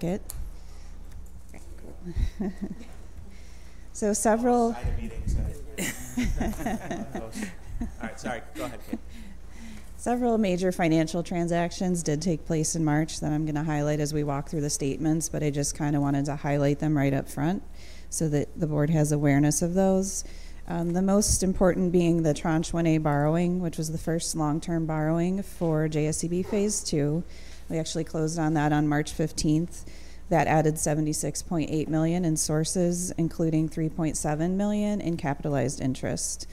It. So several. All right, sorry. Go ahead, Kate. Several major financial transactions did take place in March that I'm going to highlight as we walk through the statements, but I just kind of wanted to highlight them right up front so that the board has awareness of those. The most important being the Tranche 1A borrowing, which was the first long-term borrowing for JSCB Phase 2. We actually closed on that on March 15th. That added $76.8 million in sources, including $3.7 million in capitalized interest.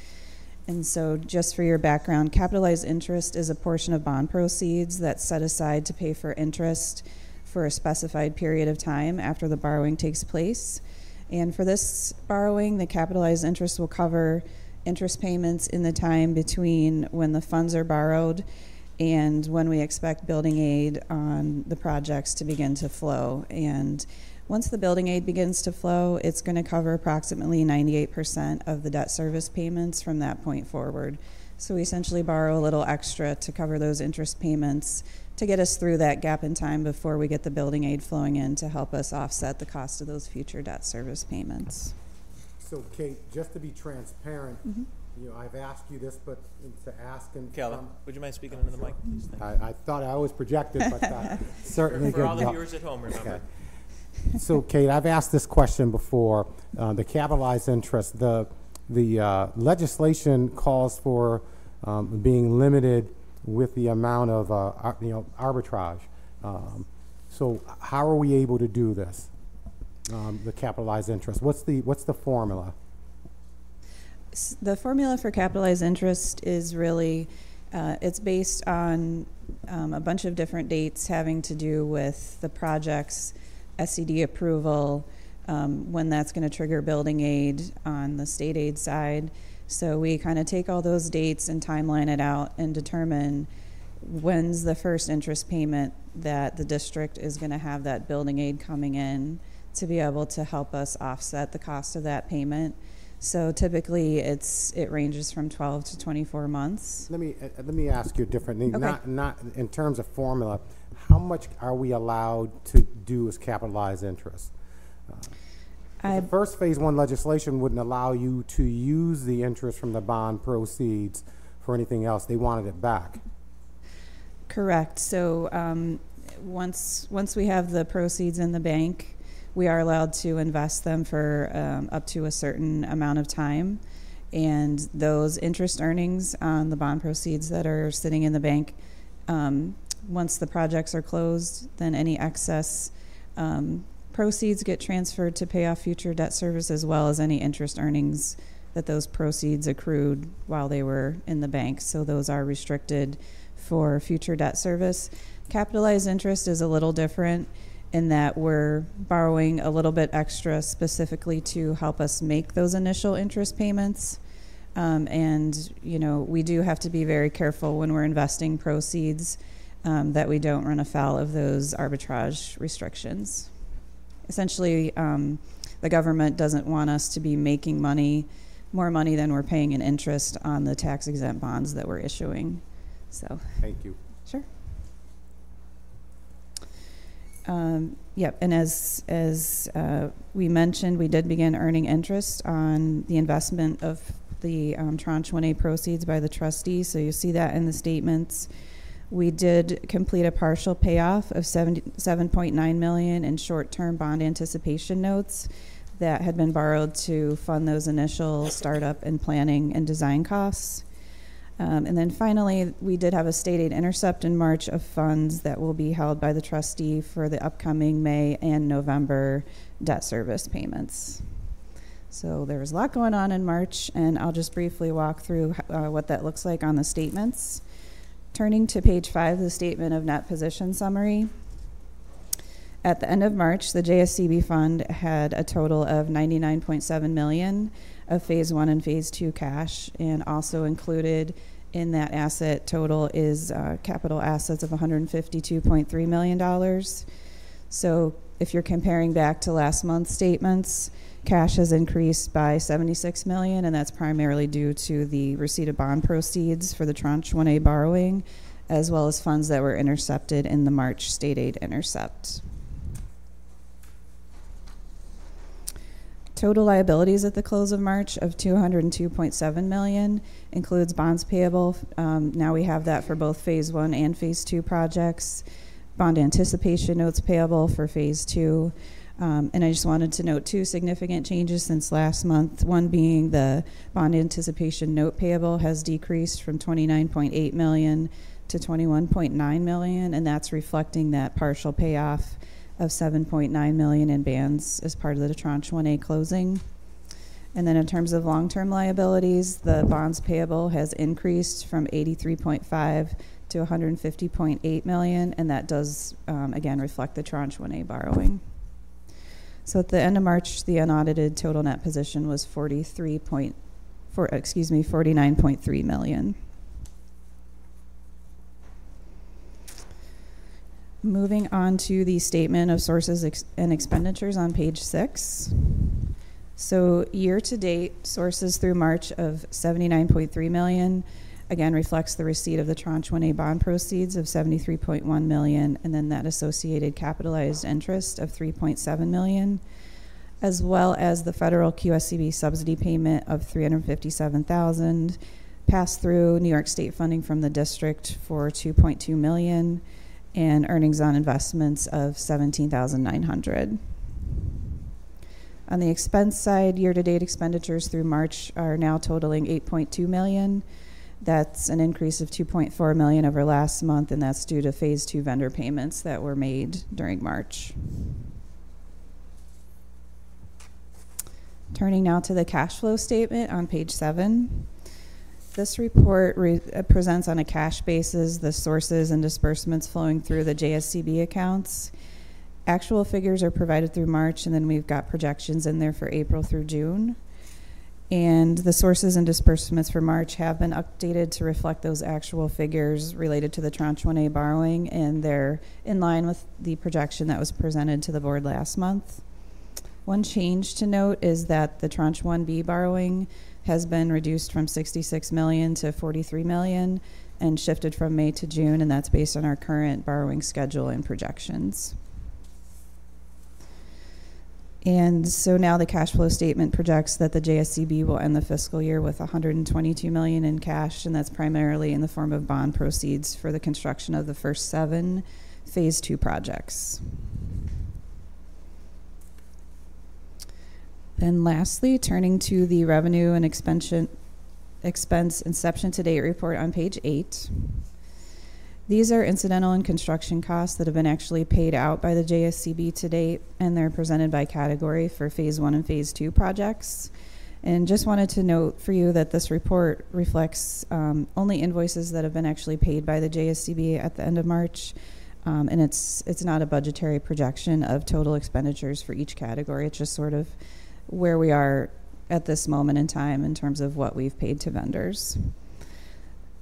And so just for your background, capitalized interest is a portion of bond proceeds that's set aside to pay for interest for a specified period of time after the borrowing takes place. And for this borrowing, the capitalized interest will cover interest payments in the time between when the funds are borrowed and when we expect building aid on the projects to begin to flow. And once the building aid begins to flow, it's going to cover approximately 98% of the debt service payments from that point forward. So we essentially borrow a little extra to cover those interest payments to get us through that gap in time before we get the building aid flowing in to help us offset the cost of those future debt service payments. So Kate, just to be transparent, you know, I've asked you this, but to ask and Kelly, would you mind speaking into the mic, please? I thought I was projected, but certainly for all the viewers at home, remember. Okay. So Kate, I've asked this question before. The capitalized interest, the legislation calls for being limited with the amount of arbitrage. So how are we able to do this? The capitalized interest. What's the formula? The formula for capitalized interest is really, it's based on a bunch of different dates having to do with the project's SCD approval, when that's going to trigger building aid on the state aid side. So we kind of take all those dates and timeline it out and determine when's the first interest payment that the district is going to have that building aid coming in to be able to help us offset the cost of that payment. So typically it ranges from 12 to 24 months. Let me ask you differently. Okay. Not in terms of formula. How much are we allowed to do as capitalized interest? The first phase 1 legislation wouldn't allow you to use the interest from the bond proceeds for anything else. They wanted it back. Correct. So once we have the proceeds in the bank, we are allowed to invest them for up to a certain amount of time. And those interest earnings on the bond proceeds that are sitting in the bank, once the projects are closed, then any excess proceeds get transferred to pay off future debt service, as well as any interest earnings that those proceeds accrued while they were in the bank. So those are restricted for future debt service. Capitalized interest is a little different in that we're borrowing a little bit extra specifically to help us make those initial interest payments. And, you know, we do have to be very careful when we're investing proceeds that we don't run afoul of those arbitrage restrictions. Essentially, the government doesn't want us to be making more money than we're paying in interest on the tax-exempt bonds that we're issuing. So. Thank you. Sure. Yep, and as we mentioned, we did begin earning interest on the investment of the Tranche 1A proceeds by the trustee, so you see that in the statements. We did complete a partial payoff of $7.9 million in short-term bond anticipation notes that had been borrowed to fund those initial startup and planning and design costs. And then finally, we did have a state aid intercept in March of funds that will be held by the trustee for the upcoming May and November debt service payments. So there was a lot going on in March, and I'll just briefly walk through what that looks like on the statements. Turning to page 5, the statement of net position summary. At the end of March, the JSCB fund had a total of $99.7 million of phase 1 and phase 2 cash, and also included in that asset total is capital assets of $152.3 million. So if you're comparing back to last month's statements, cash has increased by $76 million, and that's primarily due to the receipt of bond proceeds for the Tranche 1A borrowing, as well as funds that were intercepted in the March state aid intercept. total liabilities at the close of March of $202.7 million includes bonds payable. Now we have that for both Phase 1 and Phase 2 projects. Bond anticipation notes payable for Phase 2. And I just wanted to note two significant changes since last month. One being the bond anticipation note payable has decreased from $29.8 million to $21.9 million, and that's reflecting that partial payoff of $7.9 million in bands as part of the Tranche 1A closing. And then in terms of long-term liabilities, the bonds payable has increased from $83.5 to $150.8 million, and that does, again, reflect the Tranche 1A borrowing. So at the end of March, the unaudited total net position was $49.3 million. Moving on to the statement of sources and expenditures on page 6. So year to date, sources through March of $79.3 million, again reflects the receipt of the Tranche 1A bond proceeds of $73.1 million, and then that associated capitalized interest of $3.7 million, as well as the federal QSCB subsidy payment of $357,000, pass through New York State funding from the district for $2.2 million, and earnings on investments of $17,900. On the expense side, year-to-date expenditures through March are now totaling $8.2 million. That's an increase of $2.4 million over last month, and that's due to Phase 2 vendor payments that were made during March. Turning now to the cash flow statement on page 7. This report presents on a cash basis the sources and disbursements flowing through the JSCB accounts. Actual figures are provided through March, and then we've got projections in there for April through June. And the sources and disbursements for March have been updated to reflect those actual figures related to the Tranche 1A borrowing, and they're in line with the projection that was presented to the board last month. One change to note is that the Tranche 1B borrowing has been reduced from $66 million to $43 million and shifted from May to June, and that's based on our current borrowing schedule and projections. And so now the cash flow statement projects that the JSCB will end the fiscal year with $122 million in cash, and that's primarily in the form of bond proceeds for the construction of the first 7 Phase 2 projects. Then lastly, turning to the revenue and expense inception to date report on page 8. These are incidental and construction costs that have been actually paid out by the JSCB to date, and they're presented by category for Phase 1 and Phase 2 projects. And just wanted to note for you that this report reflects only invoices that have been actually paid by the JSCB at the end of March, and it's not a budgetary projection of total expenditures for each category. It's just sort of where we are at this moment in time in terms of what we've paid to vendors.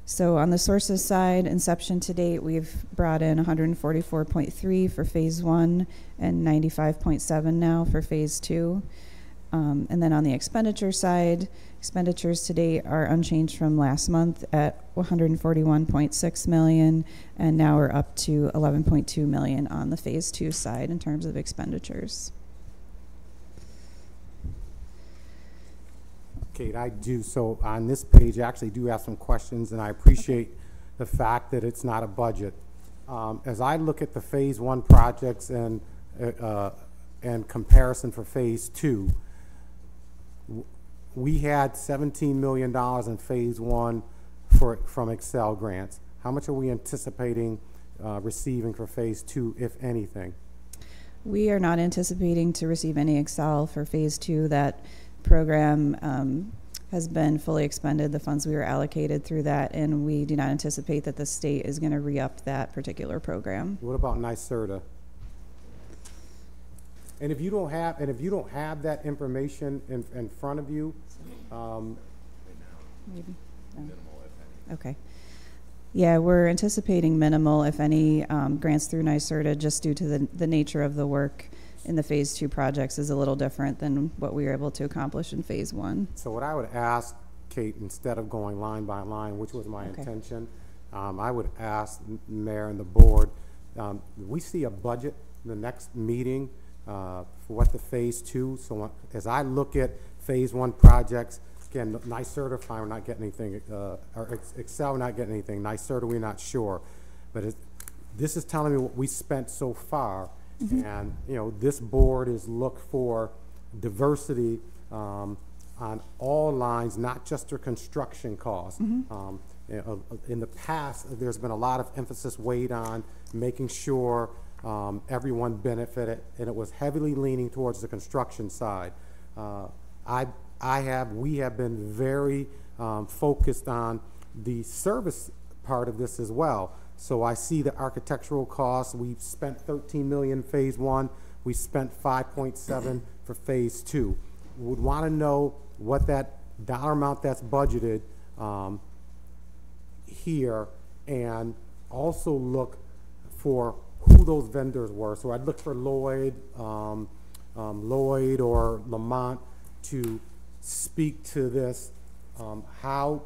So on the sources side, inception to date, we've brought in 144.3 for Phase 1 and 95.7 now for Phase 2. And then on the expenditure side, expenditures to date are unchanged from last month at 141.6 million, and now we're up to 11.2 million on the Phase 2 side in terms of expenditures. Kate, I do. So on this page, I actually do have some questions, and I appreciate the fact that it's not a budget. As I look at the Phase 1 projects and comparison for Phase 2, we had $17 million in Phase 1 from Excel grants. How much are we anticipating receiving for Phase 2, if anything? We are not anticipating to receive any Excel for Phase 2. That program has been fully expended, the funds we were allocated through that, and we do not anticipate that the state is going to re-up that particular program. What about NYSERDA? And if you don't have that information in front of you, maybe. No. Okay. Yeah, we're anticipating minimal, if any, grants through NYSERDA, just due to the nature of the work in the Phase 2 projects is a little different than what we were able to accomplish in Phase 1. So what I would ask, Kate, instead of going line by line, which was my intention, I would ask Mayor and the board, we see a budget in the next meeting for what the phase 2. So as I look at phase 1 projects, again, NYSERDA, fine, we're not getting anything, or Excel, we're not getting anything. NYSERDA, we're not sure. But this is telling me what we spent so far. And, you know, this board is look for diversity on all lines, not just their construction costs. In the past, there's been a lot of emphasis weighed on making sure everyone benefited, and it was heavily leaning towards the construction side. We have been very focused on the service part of this as well. So I see the architectural costs. We've spent $13 million phase 1. We spent 5.7 for phase 2. Would want to know what that dollar amount that's budgeted here, and also look for who those vendors were. So I'd look for Lloyd or Lamont to speak to this. How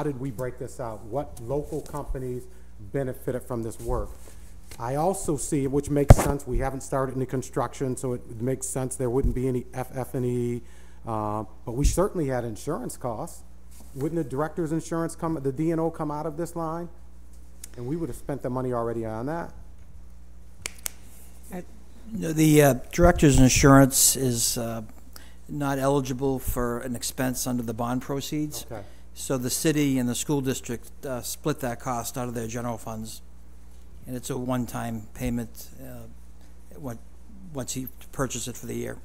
did we break this out? What local companies benefited from this work? I also see, which makes sense, we haven't started any construction, so it makes sense there wouldn't be any FF&E, but we certainly had insurance costs. Wouldn't the director's insurance the D&O come out of this line? And we would have spent the money already on that. The director's insurance is not eligible for an expense under the bond proceeds. Okay. So the city and the school district split that cost out of their general funds. And it's a one-time payment once you purchase it for the year.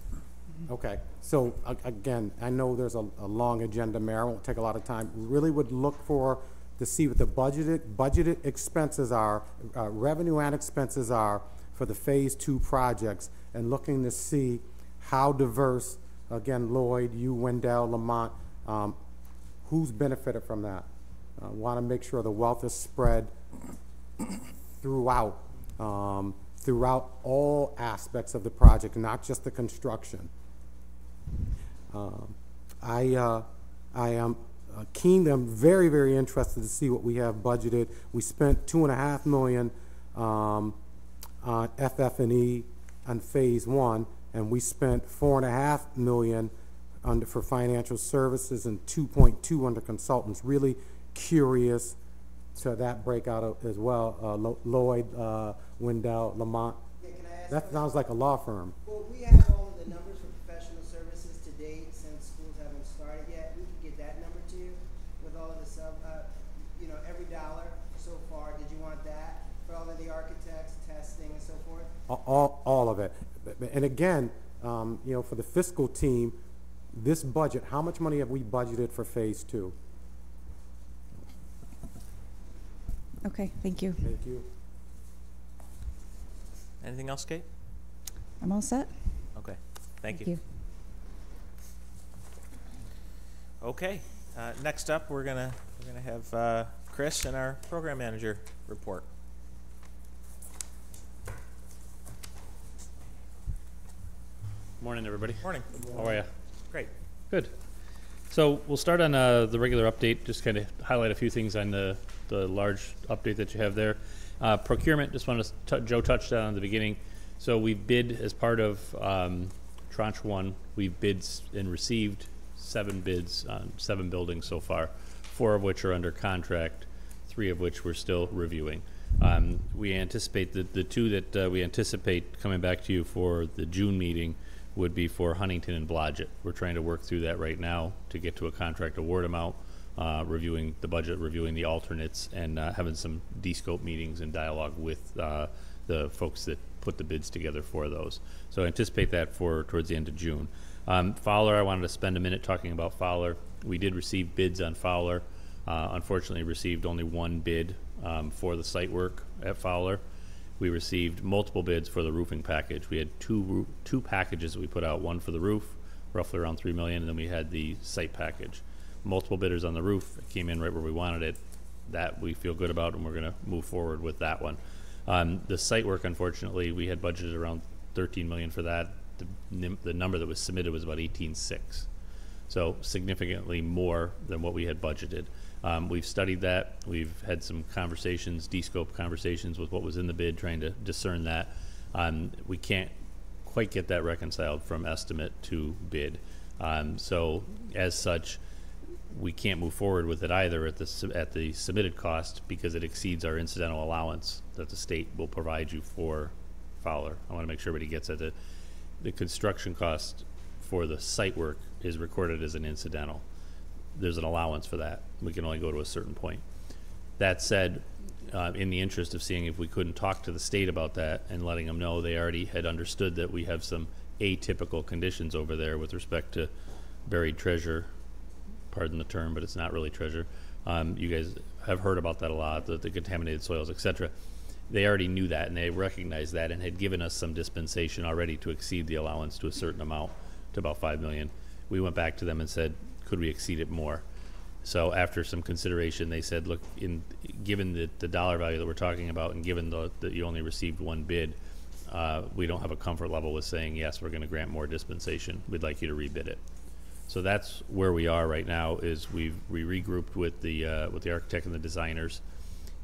Okay. So again, I know there's a long agenda, Mayor. I won't take a lot of time. Really would look to see what the budgeted expenses are, revenue and expenses are for the phase 2 projects, and looking to see how diverse, again, Lloyd, you, Wendell, Lamont, who's benefited from that. Want to make sure the wealth is spread throughout all aspects of the project, not just the construction. I am keen. I'm very, very interested to see what we have budgeted. We spent $2.5 million on FF&E on phase 1, and we spent $4.5 million for financial services and 2.2 under consultants. Really curious to that breakout as well. Lloyd, Wendell, Lamont. Yeah, can I ask that sounds like a law firm. Well, we have all of the numbers for professional services to date since schools haven't started yet. We can get that number to you with all of the every dollar so far. Did you want that for all of the architects, testing, and so forth? All of it. And again, for the fiscal team, this budget, how much money have we budgeted for phase 2? Okay, thank you. Thank you. Anything else, Kate? I'm all set. Okay, thank you. Okay, next up we're gonna have Chris and our program manager report. Morning, everybody. Morning. How are you? Great. Good. So we'll start on the regular update, just kind of highlight a few things on the large update that you have there. Procurement, just wanted to Joe touched on at the beginning. So we bid as part of Tranche 1. We've bid and received 7 bids on 7 buildings so far, 4 of which are under contract, 3 of which we're still reviewing. We anticipate the 2 that we anticipate coming back to you for the June meeting would be for Huntington and Blodgett. We're trying to work through that right now to get to a contract award amount, reviewing the budget, reviewing the alternates, and having some de-scope meetings and dialogue with the folks that put the bids together for those. So I anticipate that for towards the end of June. Fowler, I wanted to spend a minute talking about Fowler. We did receive bids on Fowler. Unfortunately, received only 1 bid for the site work at Fowler. We received multiple bids for the roofing package. We had two packages that we put out, one for the roof, roughly around $3 million, and then we had the site package. Multiple bidders on the roof. It came in right where we wanted it. That we feel good about, and we're going to move forward with that one. The site work, unfortunately, we had budgeted around $13 million for that. The number that was submitted was about $18.6, so significantly more than what we had budgeted. We've studied that. We've had some conversations, de-scope conversations with what was in the bid, trying to discern that. We can't quite get that reconciled from estimate to bid. So as such, we can't move forward with it either at the submitted cost because it exceeds our incidental allowance that the state will provide you for Fowler. I want to make sure everybody gets that the construction cost for the site work is recorded as an incidental. There's an allowance for that. We can only go to a certain point. That said, in the interest of seeing if we couldn't talk to the state about that and letting them know they already had understood that we have some atypical conditions over there with respect to buried treasure, pardon the term, but it's not really treasure. You guys have heard about that a lot, the contaminated soils, etc. They already knew that and they recognized that and had given us some dispensation already to exceed the allowance to a certain amount, to about $5 million. We went back to them and said, could we exceed it more? So after some consideration, they said, look, given the dollar value that we're talking about and given that you only received one bid, we don't have a comfort level with saying, yes, we're going to grant more dispensation. We'd like you to rebid it. So that's where we are right now, is we regrouped with the architect and the designers,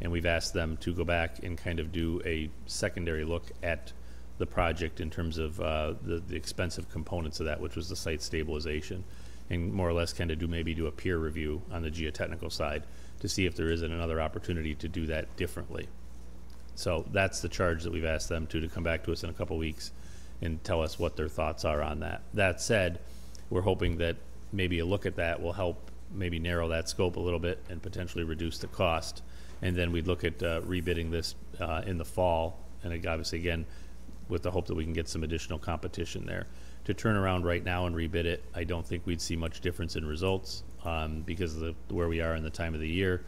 and we've asked them to go back and kind of do a secondary look at the project in terms of the expensive components of that, which was the site stabilization, and more or less kind of maybe do a peer review on the geotechnical side to see if there isn't another opportunity to do that differently. So that's the charge that we've asked them to come back to us in a couple weeks and tell us what their thoughts are on that. That said, we're hoping that maybe a look at that will help maybe narrow that scope a little bit and potentially reduce the cost. And then we'd look at rebidding this in the fall, and obviously again with the hope that we can get some additional competition there. To turn around right now and rebid it, I don't think we'd see much difference in results because of where we are in the time of the year.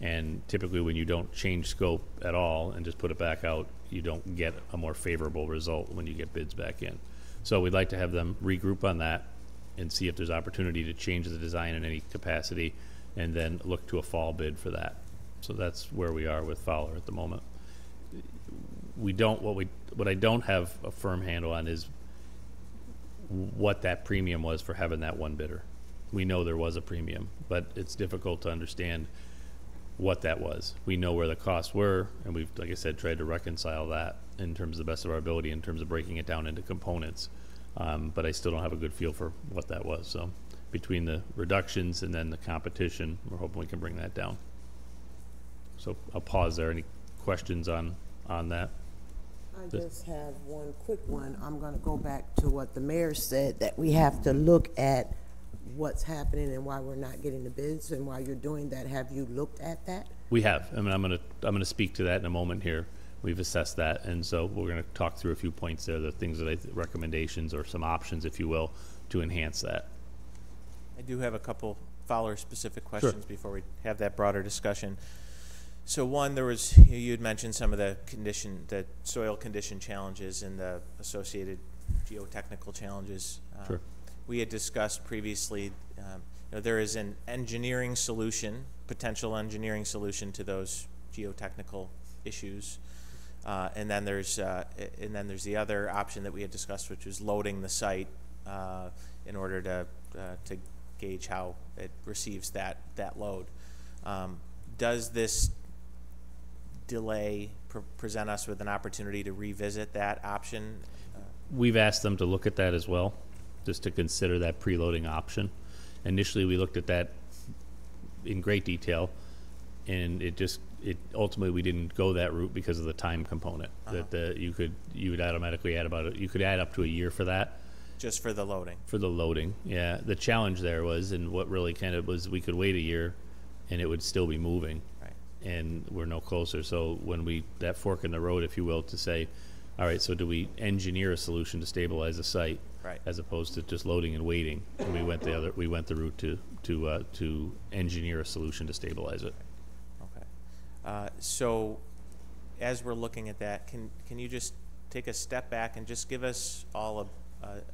And typically when you don't change scope at all and just put it back out, you don't get a more favorable result when you get bids back in. So we'd like to have them regroup on that and see if there's opportunity to change the design in any capacity, and then look to a fall bid for that. So that's where we are with Fowler at the moment. What I don't have a firm handle on is what that premium was for having that one bidder. We know there was a premium, but it's difficult to understand what that was. We know where the costs were, and we've, like I said, tried to reconcile that in terms of the best of our ability in terms of breaking it down into components. But I still don't have a good feel for what that was. So between the reductions and then the competition, we're hoping we can bring that down. So I'll pause there. Any questions on that? I just have one quick one. I'm going to go back to what the mayor said, that we have to look at what's happening and why we're not getting the bids. And while you're doing that, have you looked at that? We have. I mean, I'm gonna speak to that in a moment here. We've assessed that, and so we're going to talk through a few points there, the things that recommendations or some options, if you will, to enhance that. I do have a couple Fowler-specific questions before we have that broader discussion. So one, there was, you had mentioned some of the soil condition challenges and the associated geotechnical challenges. Sure. We had discussed previously, there is an engineering solution, potential engineering solution to those geotechnical issues. And then there's the other option that we had discussed, which was loading the site in order to gauge how it receives that load. Does this delay present us with an opportunity to revisit that option? We've asked them to look at that as well, just to consider that preloading option. Initially, we looked at that in great detail, and ultimately we didn't go that route because of the time component. That you would automatically add you could add up to a year for that. Just for the loading. For the loading, yeah. The challenge there was, and what really kind of was, we could wait a year, and it would still be moving. Right. And we're no closer. So when that fork in the road, if you will, to say, all right, so do we engineer a solution to stabilize the site, right, as opposed to just loading and waiting? And we went the route to engineer a solution to stabilize it. So as we're looking at that, can you just take a step back and just give us all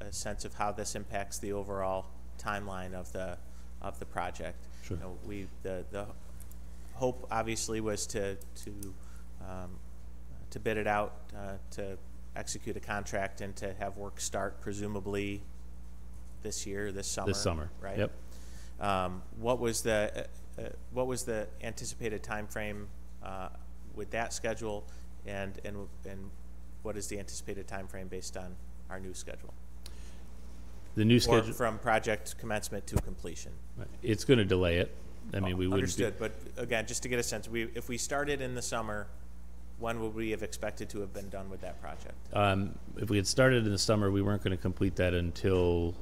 a sense of how this impacts the overall timeline of the project? Sure. The hope obviously was to bid it out, to execute a contract, and to have work start presumably this summer. This summer, right? Yep. What was the anticipated time frame with that schedule, and what is the anticipated time frame based on our new schedule. The new Or schedule, from project commencement to completion. it's going to delay it. I mean, we wouldn't Understood, but again, just to get a sense, if we started in the summer, when would we have expected to have been done with that project? If we had started in the summer, we weren't going to complete that until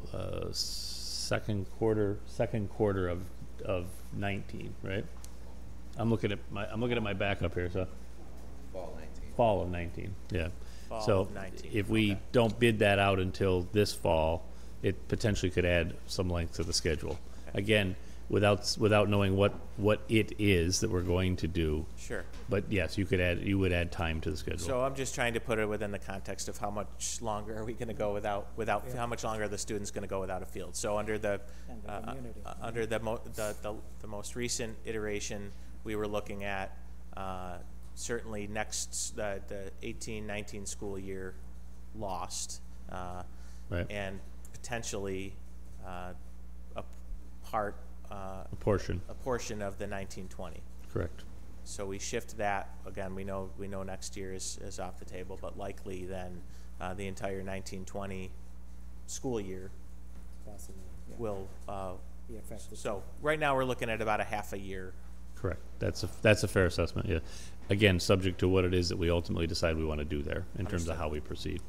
second quarter of 19, right? I'm looking at my backup here, so fall of 19, yeah. Fall So of 19, if we okay. don't bid that out until this fall, it potentially could add some length to the schedule. Okay. Again, without knowing what it is that we're going to do. Sure. But yes, you would add time to the schedule. So I'm just trying to put it within the context of how much longer are we going to go without how much longer are the students going to go without a field? So under the most recent iteration, we were looking at certainly the 18-19 school year lost, Right. and potentially a portion. of the 1920. Correct. So we shift that, again, we know next year is off the table, but likely then the entire 1920 school year will be affected. so right now we're looking at about a half a year. Correct. That's a fair assessment. Yeah. Again, subject to what it is that we ultimately decide we want to do there in terms of how we proceed.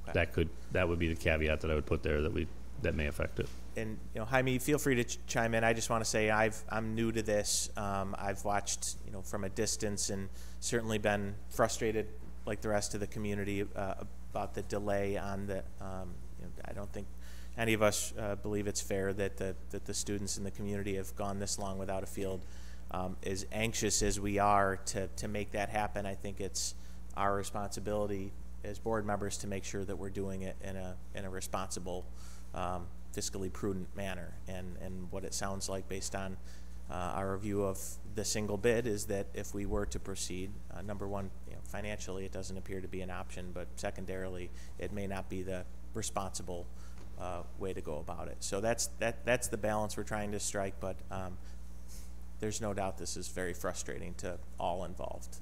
Okay. That would be the caveat that I would put there that may affect it. And Jaime, feel free to chime in. I just want to say I'm new to this. I've watched from a distance and certainly been frustrated like the rest of the community about the delay on the. I don't think any of us believe it's fair that the students in the community have gone this long without a field. As anxious as we are to make that happen, I think it's our responsibility as board members to make sure that we're doing it in a responsible, fiscally prudent manner. And what it sounds like based on our review of the single bid is that if we were to proceed, number one, financially it doesn't appear to be an option, but secondarily it may not be the responsible way to go about it. So that's the balance we're trying to strike, but there's no doubt this is very frustrating to all involved.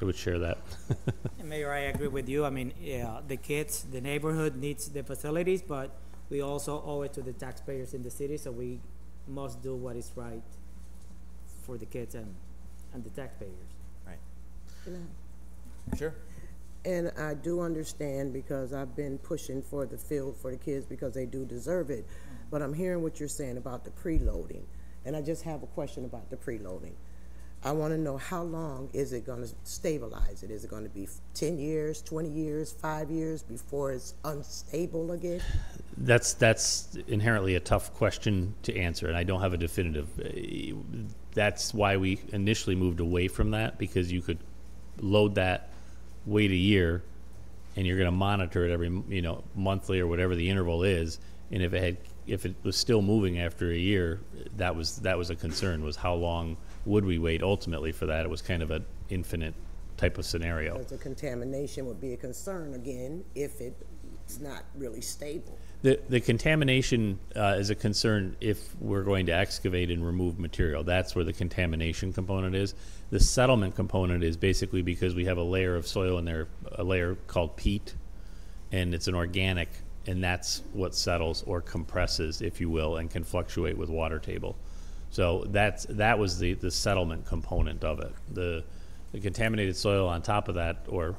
I would share that. Mayor, I agree with you. I mean, the kids, the neighborhood needs the facilities, but we also owe it to the taxpayers in the city, so we must do what is right for the kids and the taxpayers. Right. Sure. And I do understand, because I've been pushing for the field for the kids because they do deserve it. But I'm hearing what you're saying about the preloading. And I just have a question about the preloading. I want to know, how long is it going to stabilize it? Is it going to be 10 years, 20 years, 5 years before it's unstable again? That's inherently a tough question to answer, and I don't have a definitive. That's why we initially moved away from that, because you could load that, wait a year, and you're going to monitor it every monthly or whatever the interval is. And if it was still moving after a year, that was a concern, was how long would we wait ultimately for that. It was kind of an infinite type of scenario. Because the contamination would be a concern again if it's not really stable. The contamination is a concern if we're going to excavate and remove material. That's where the contamination component is. The settlement component is basically because we have a layer of soil in there, a layer called peat, and it's an organic, and that's what settles or compresses, if you will, and can fluctuate with water table. So that was the settlement component of it. The contaminated soil on top of that, or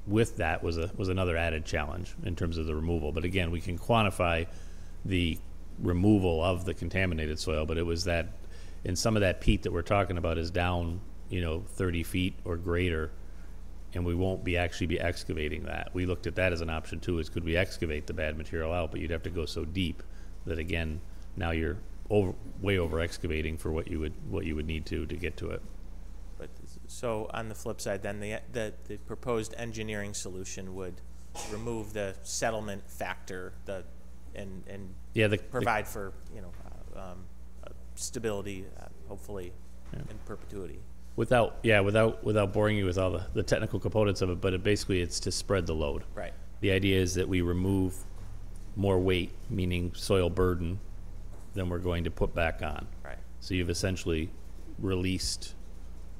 with that, was another added challenge in terms of the removal. But again, we can quantify the removal of the contaminated soil, but it was that, and some of that peat that we're talking about is down 30 feet or greater, and we won't actually be excavating that. We looked at that as an option too, is could we excavate the bad material out, but you'd have to go so deep that, again, now you're way over excavating for what you would need to get to it. But so on the flip side, then the proposed engineering solution would remove the settlement factor, provide for stability, hopefully, in perpetuity. Without boring you with all the technical components of it, but basically it's to spread the load. Right. The idea is that we remove more weight, meaning soil burden, than we're going to put back on. Right. So you've essentially released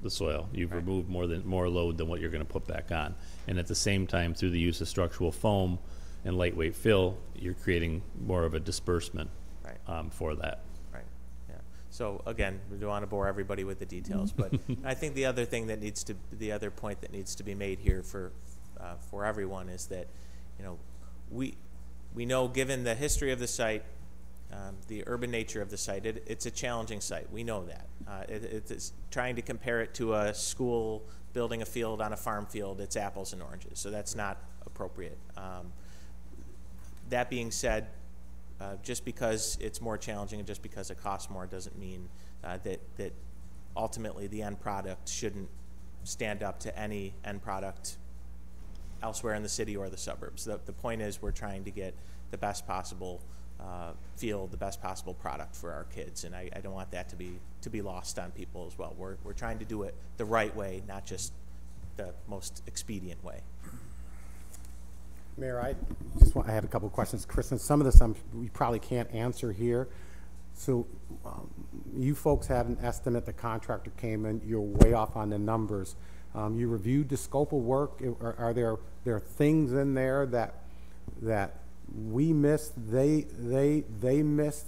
the soil. You've removed more load than what you're going to put back on. And at the same time, through the use of structural foam and lightweight fill, you're creating more of a disbursement for that. Right. Yeah. So again, we don't want to bore everybody with the details, but I think the other thing that the other point that needs to be made here for everyone is that, you know, we know, given the history of the site, the urban nature of the site, it's a challenging site. We know that. It's trying to compare it to a school building a field on a farm field. It's apples and oranges, so that's not appropriate. That being said, just because it's more challenging and just because it costs more doesn't mean that ultimately the end product shouldn't stand up to any end product elsewhere in the city or the suburbs. The point is, we're trying to get the best possible field, the best possible product for our kids, and I don't want that to be lost on people as well. We're trying to do it the right way, not just the most expedient way. Mayor, I had a couple of questions. Kristen, some of this we probably can't answer here. So you folks had an estimate, the contractor came in, you're way off on the numbers. You reviewed the scope of work. Are there things in there that we missed, they missed?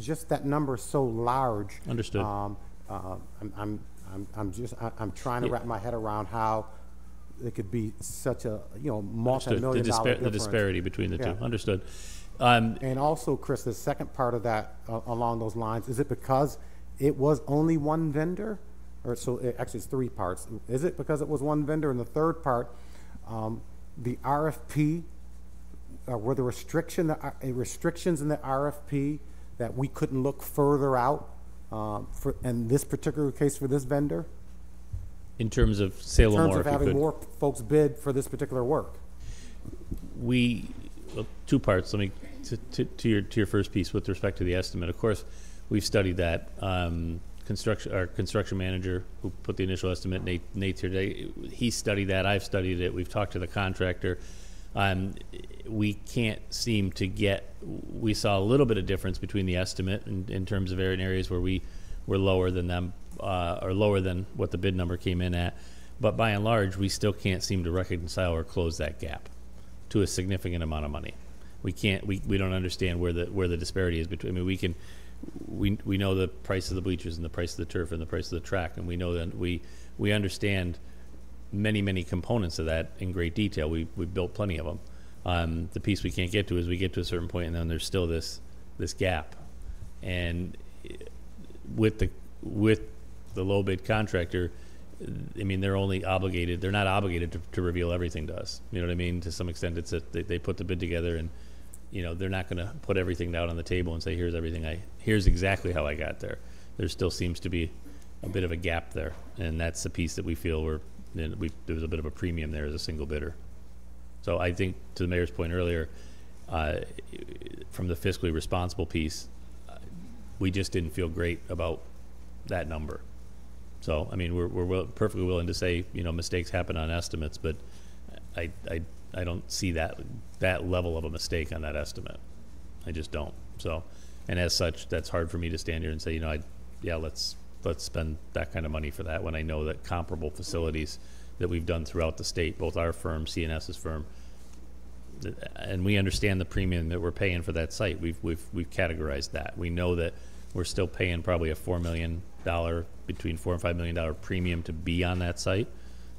Just that number is so large. Understood. I'm trying to wrap my head around how it could be such a multi-million dollar difference. The disparity between the two. Understood. And also, Chris, the second part of that along those lines, is it because it was only one vendor? Or actually it's three parts. Is it because it was one vendor? And the third part, the RFP, were there restrictions in the RFP that we couldn't look further out in this particular case for this vendor? In terms of sale or more, in terms of having more folks bid for this particular work? Two parts. Let me to your first piece with respect to the estimate. Of course, we've studied that. Our construction manager who put the initial estimate, Nate's here today, he studied that. I've studied it. We've talked to the contractor. We can't seem to we saw a little bit of difference between the estimate in terms of areas where we were lower than them or lower than what the bid number came in at. But by and large, we still can't seem to reconcile or close that gap to a significant amount of money. We don't understand where the disparity is between. I mean, we know the price of the bleachers and the price of the turf and the price of the track, and we know that we understand many components of that in great detail. We've built plenty of them. The piece we can't get to is we get to a certain point, and then there's still this gap. And with the low bid contractor, I mean, they're not obligated to reveal everything to us. You know what I mean? To some extent, it's they put the bid together, and they're not going to put everything down on the table and say, here's exactly how I got there. There still seems to be a bit of a gap there, and that's the piece that we feel there was a bit of a premium there as a single bidder. So I think, to the mayor's point earlier, from the fiscally responsible piece, we just didn't feel great about that number. So I mean, we're perfectly willing to say mistakes happen on estimates, but I don't see that level of a mistake on that estimate. I just don't. So, and as such, that's hard for me to stand here and say, let's spend that kind of money for that, when I know that comparable facilities that we've done throughout the state, both our firm, CNS's firm, and we understand the premium that we're paying for that site. We've categorized that. We know that we're still paying probably a $4 million, between $4 and $5 million premium to be on that site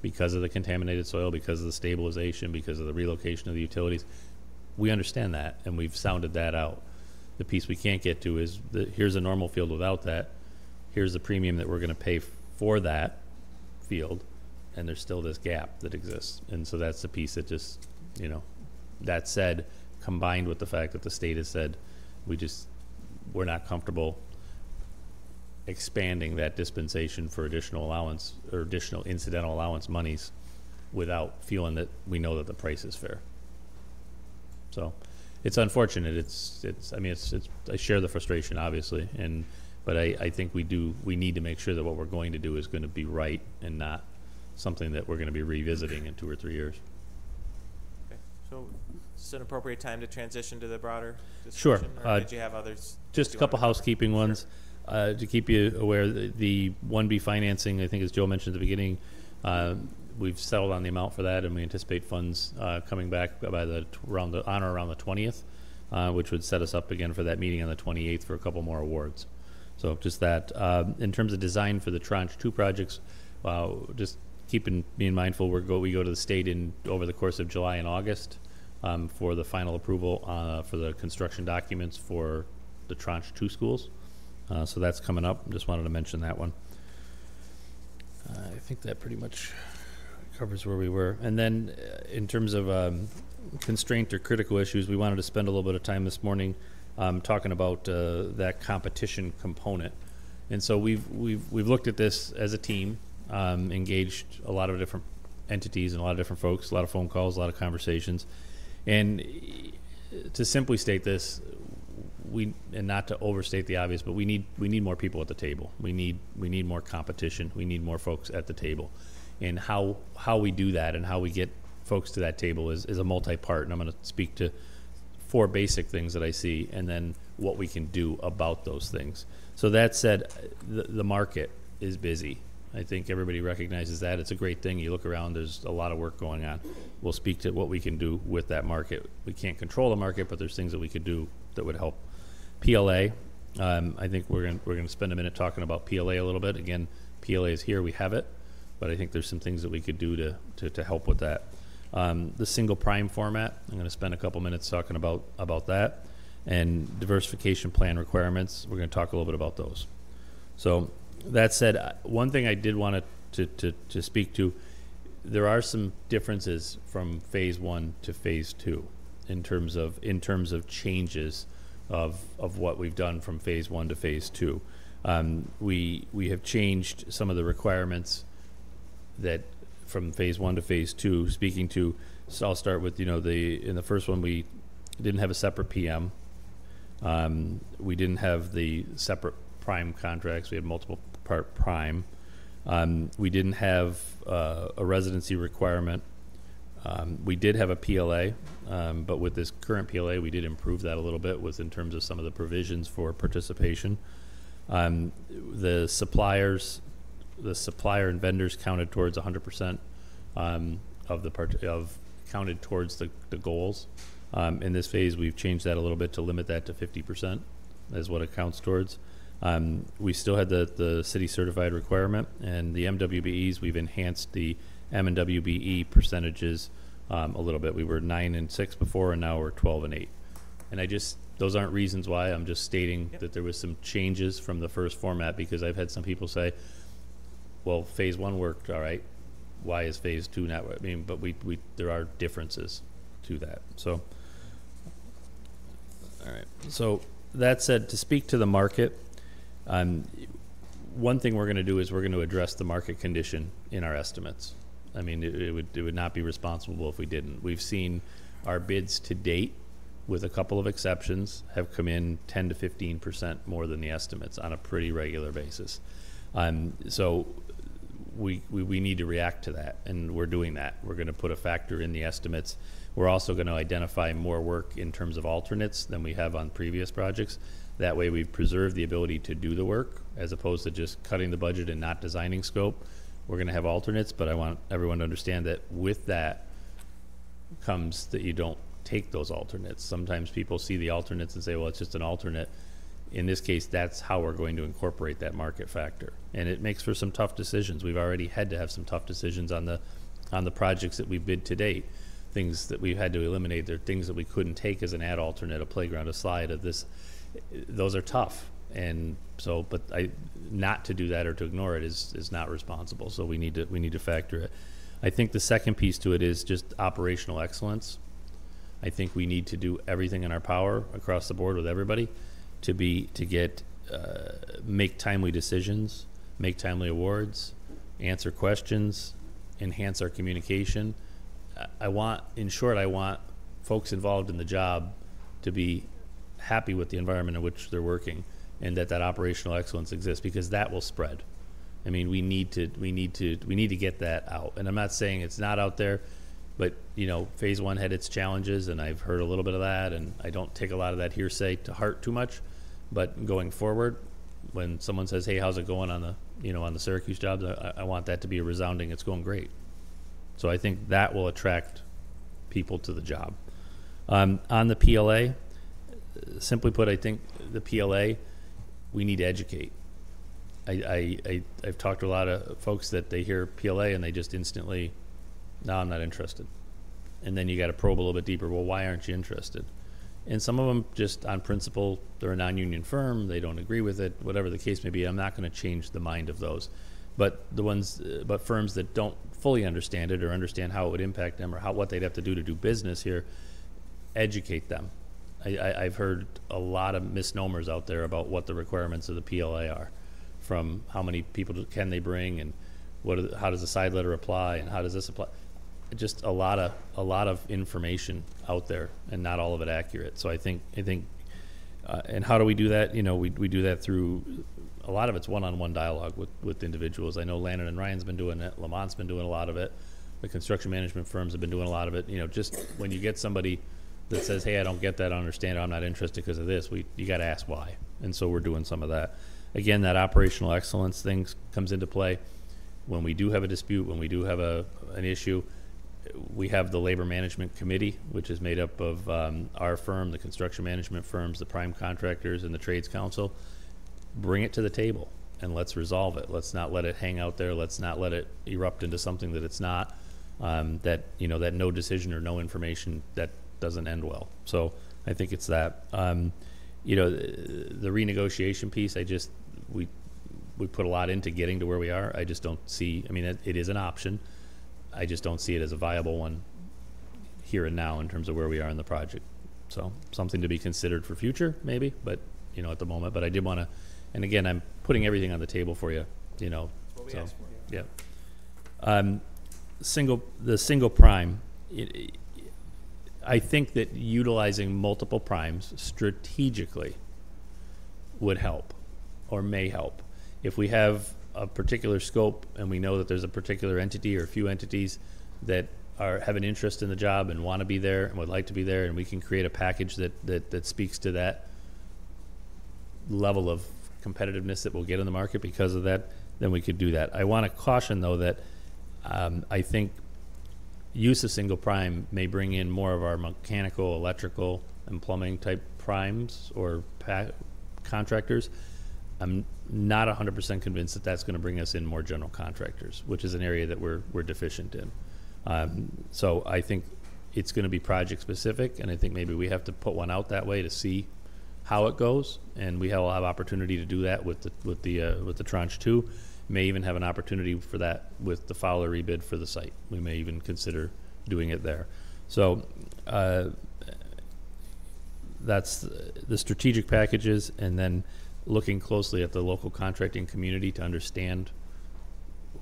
because of the contaminated soil, because of the stabilization, because of the relocation of the utilities. We understand that, and we've sounded that out. The piece we can't get to is here's a normal field without that. Here's the premium that we're going to pay for that field, and there's still this gap that exists. And so that's the piece that just, that said, combined with the fact that the state has said we're not comfortable expanding that dispensation for additional allowance or additional incidental allowance monies without feeling that we know that the price is fair. So it's unfortunate. I share the frustration, obviously, but I think we need to make sure that what we're going to do is going to be right and not something that we're going to be revisiting in 2 or 3 years. Okay. So is it an appropriate time to transition to the broader Sure. discussion? Or did you have others? Just a couple housekeeping ones. to keep you aware, the 1B financing, I think as Joe mentioned at the beginning, we've settled on the amount for that, and we anticipate funds coming back by around the 20th, which would set us up again for that meeting on the 28th for a couple more awards. So just that. In terms of design for the Tranche 2 projects, just being mindful, we go to the state over the course of July and August for the final approval for the construction documents for the Tranche 2 schools. So that's coming up. Just wanted to mention that one. I think that pretty much covers where we were. And then in terms of constraint or critical issues, we wanted to spend a little bit of time this morning talking about that competition component. And so we've looked at this as a team, engaged a lot of different entities and a lot of different folks, a lot of phone calls, a lot of conversations. And to simply state this, and not to overstate the obvious, but we need more people at the table. We need more competition. We need more folks at the table. And how we do that and how we get folks to that table is a multi-part. And I'm going to speak to 4 basic things that I see, and then what we can do about those things. So that said, the market is busy. I think everybody recognizes that. It's a great thing. You look around, there's a lot of work going on. We'll speak to what we can do with that market. We can't control the market, but there's things that we could do that would help. PLA, I think we're going to spend a minute talking about PLA a little bit. Again, PLA is here, we have it, but I think there's some things that we could do to help with that. The single prime format, I'm going to spend a couple minutes talking about that. And diversification plan requirements, we're going to talk a little bit about those. So that said, one thing I did want to speak to, there are some differences from phase 1 to phase 2 in terms of changes of what we've done from phase 1 to phase 2. We have changed some of the requirements that from phase 1 to phase 2. Speaking to, so I'll start with, in the first one we didn't have a separate PM. We didn't have the separate prime contracts. We had multiple part prime. We didn't have a residency requirement. We did have a PLA, but with this current PLA, we did improve that a little bit in terms of some of the provisions for participation. The supplier and vendors counted towards 100% counted towards the goals. In this phase, we've changed that a little bit to limit that to 50% as what it counts towards. We still had the city certified requirement, and the MWBEs, we've enhanced the M and WBE percentages a little bit. We were 9 and 6 before, and now we're 12 and 8. And those aren't reasons why. I'm just stating that there was some changes from the first format, because I've had some people say, well, phase 1 worked all right. Why is phase 2 not? I mean, but there are differences to that. So, all right. So that said, to speak to the market, one thing we're going to do is we're going to address the market condition in our estimates. I mean, it would not be responsible if we didn't. We've seen our bids to date, with a couple of exceptions, have come in 10 to 15% more than the estimates on a pretty regular basis. So we need to react to that, and we're doing that. We're going to put a factor in the estimates. We're also going to identify more work in terms of alternates than we have on previous projects. That way we've preserved the ability to do the work, as opposed to just cutting the budget and not designing scope. We're going to have alternates, but I want everyone to understand that with that comes that you don't take those alternates. Sometimes people see the alternates and say, well, it's just an alternate. In this case, that's how we're going to incorporate that market factor. And it makes for some tough decisions. We've already had to have some tough decisions on the projects that we bid to date. Things that we've had to eliminate. There are things that we couldn't take as an ad alternate, a playground, a slide, of this. Those are tough. And so, but not to do that or to ignore it is not responsible. So we need to factor it. I think the second piece to it is just operational excellence. I think we need to do everything in our power across the board with everybody to make timely decisions, make timely awards, answer questions, enhance our communication. I want folks involved in the job to be happy with the environment in which they're working, and that operational excellence exists, because that will spread. I mean, we need to get that out. And I'm not saying it's not out there, but phase 1 had its challenges, and I've heard a little bit of that, and I don't take a lot of that hearsay to heart too much. But going forward, when someone says, hey, how's it going on the Syracuse jobs, I want that to be a resounding, it's going great. So I think that will attract people to the job. On the PLA, simply put, I think the PLA, we need to educate. I've talked to a lot of folks that they hear PLA and they just instantly, no, I'm not interested. And then you got to probe a little bit deeper. Well, why aren't you interested? And some of them just on principle, they're a non-union firm, they don't agree with it, whatever the case may be. I'm not going to change the mind of those. But but firms that don't fully understand it or understand how it would impact them or what they'd have to do business here, educate them. I've heard a lot of misnomers out there about what the requirements of the PLA are, from how many people can they bring and how does the side letter apply and how does this apply. Just a lot of information out there and not all of it accurate. So I think and how do we do that? We do that through a lot of it's one-on-one dialogue with individuals. I know Landon and Ryan's been doing it. Lamont's been doing a lot of it. The construction management firms have been doing a lot of it. Just when you get somebody that says, hey, I don't get that, I don't understand it, I'm not interested because of this, you got to ask why. And so we're doing some of that. Again, that operational excellence thing comes into play. When we do have a dispute, when we do have an issue, we have the labor management committee, which is made up of our firm, the construction management firms, the prime contractors, and the trades council. Bring it to the table and let's resolve it. Let's not let it hang out there. Let's not let it erupt into something that it's not. That no decision or no information, that doesn't end well. So I think it's that. The renegotiation piece, we put a lot into getting to where we are. I just don't see. It is an option. I just don't see it as a viable one here and now in terms of where we are in the project. So something to be considered for future, maybe, but at the moment. But I did want to, and again, I'm putting everything on the table for you. That's what we asked for. Yeah. The single prime. I think that utilizing multiple primes strategically would help, or may help. If we have a particular scope and we know that there's a particular entity or a few entities that have an interest in the job and want to be there and would like to be there, and we can create a package that speaks to that level of competitiveness that we'll get in the market because of that, then we could do that. I want to caution though that I think use of single prime may bring in more of our mechanical, electrical, and plumbing type primes or contractors. I'm not 100% convinced that that's going to bring us in more general contractors, which is an area that we're deficient in. So I think it's going to be project specific, and I think maybe we have to put one out that way to see how it goes, and we will have opportunity to do that with the tranche 2. May even have an opportunity for that with the Fowler rebid for the site. We may even consider doing it there. So that's the strategic packages, and then looking closely at the local contracting community to understand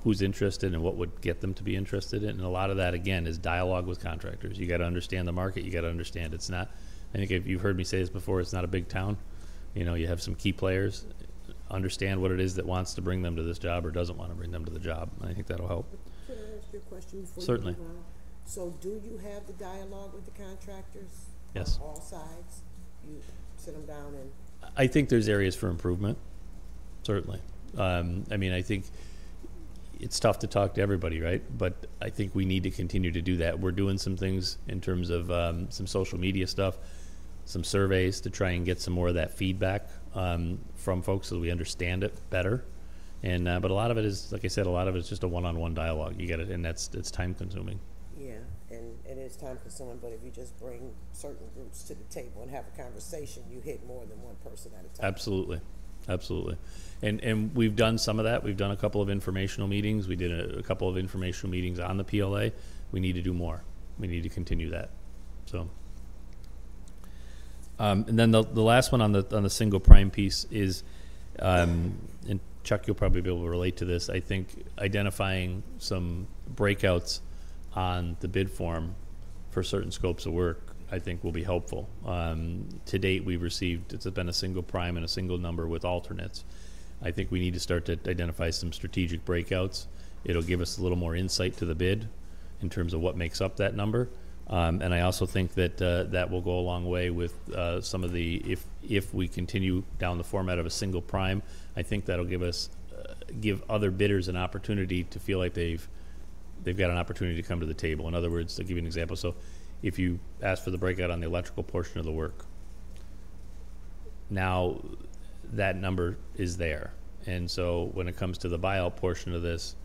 who's interested and what would get them to be interested in. And a lot of that, again, is dialogue with contractors. You got to understand the market. You got to understand it's not, I think if you've heard me say this before, it's not a big town. You have some key players. Understand what it is that wants to bring them to this job or doesn't want to bring them to the job. I think that'll help. Can I ask you a question before Certainly. you move on? So do you have the dialogue with the contractors? Yes. On all sides? You sit them down and... I think there's areas for improvement, certainly. I think it's tough to talk to everybody, right? But I think we need to continue to do that. We're doing some things in terms of some social media stuff, some surveys to try and get some more of that feedback from folks so we understand it better. And but a lot of it is, like I said, a lot of it is just a one-on-one dialogue. You get it, and it's time consuming. Yeah, and it is time consuming, but if you just bring certain groups to the table and have a conversation, you hit more than one person at a time. Absolutely. And we've done some of that. We've done a couple of informational meetings. We did a couple of informational meetings on the PLA. We need to do more. We need to continue that. So, and then the last one on the single prime piece is, and Chuck, you'll probably be able to relate to this. I think identifying some breakouts on the bid form for certain scopes of work, I think will be helpful. To date, we've received, it's been a single prime and a single number with alternates. I think we need to start to identify some strategic breakouts. It'll give us a little more insight to the bid in terms of what makes up that number. And I also think that that will go a long way with some of the, if we continue down the format of a single prime, I think that'll give other bidders an opportunity to feel like they've got an opportunity to come to the table. In other words, to give you an example, so if you ask for the breakout on the electrical portion of the work, now that number is there. And so when it comes to the buyout portion of this,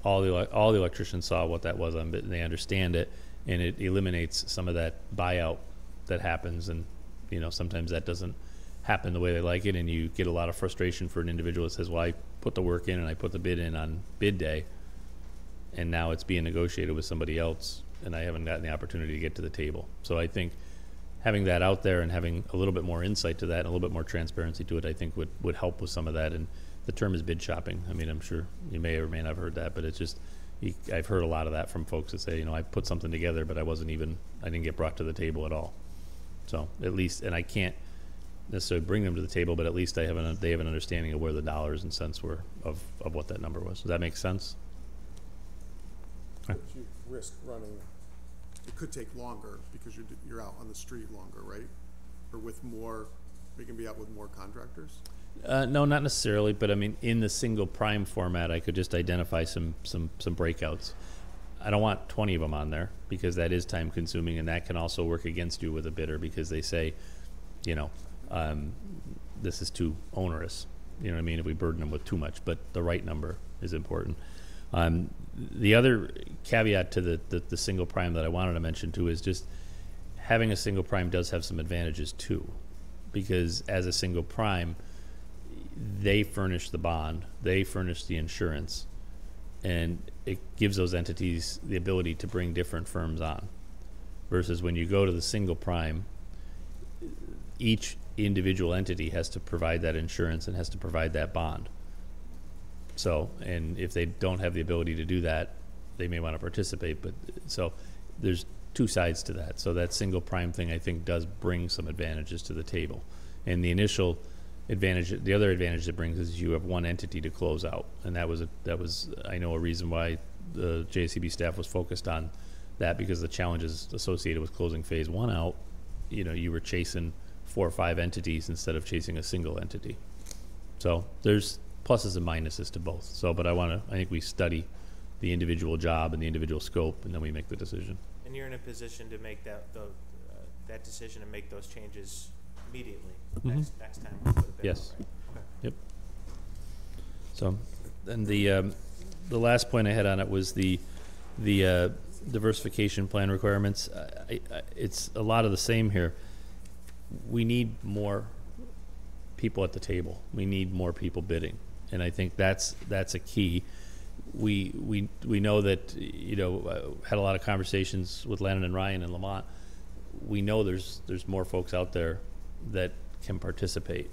all the electricians saw what that was on bid, and they understand it, and it eliminates some of that buyout that happens. And sometimes that doesn't happen the way they like it, and you get a lot of frustration for an individual that says, well, I put the work in and I put the bid in on bid day, and now it's being negotiated with somebody else, and I haven't gotten the opportunity to get to the table. So I think having that out there and having a little bit more insight to that and a little bit more transparency to it, I think would help with some of that. And the term is bid shopping. I mean, I'm sure you may or may not have heard that, but it's just, I've heard a lot of that from folks that say, I put something together, but I didn't get brought to the table at all. So at least, and I can't necessarily bring them to the table, but at least they have an understanding of where the dollars and cents were of what that number was. Does that make sense? But you risk running, it could take longer because you're out on the street longer, right? Or with more, we can be out with more contractors? No, not necessarily, but I mean, in the single prime format, I could just identify some breakouts. I don't want 20 of them on there because that is time consuming, and that can also work against you with a bidder because they say, this is too onerous. You know what I mean? If we burden them with too much, but the right number is important. The other caveat to the single prime that I wanted to mention too is just having a single prime does have some advantages too, because as a single prime, they furnish the bond, they furnish the insurance, and it gives those entities the ability to bring different firms on. Versus when you go to the single prime, each individual entity has to provide that insurance and has to provide that bond. So, and if they don't have the ability to do that, they may want to participate. But so there's two sides to that. So that single prime thing, I think, does bring some advantages to the table. And the initial advantage, the other advantage it brings is you have one entity to close out, and that was I know a reason why the JSCB staff was focused on that, because the challenges associated with closing phase one out, you were chasing 4 or 5 entities instead of chasing a single entity. So there's pluses and minuses to both. So, but I think we study the individual job and the individual scope, and then we make the decision. And you're in a position to make that decision and make those changes immediately. Mm-hmm. Next time we put a bid Yes. out, right? Okay. Yep. So, then the last point I had on it was the diversification plan requirements. It's a lot of the same here. We need more people at the table. We need more people bidding, and I think that's a key. We know that had a lot of conversations with Landon and Ryan and Lamont. We know there's more folks out there that can participate.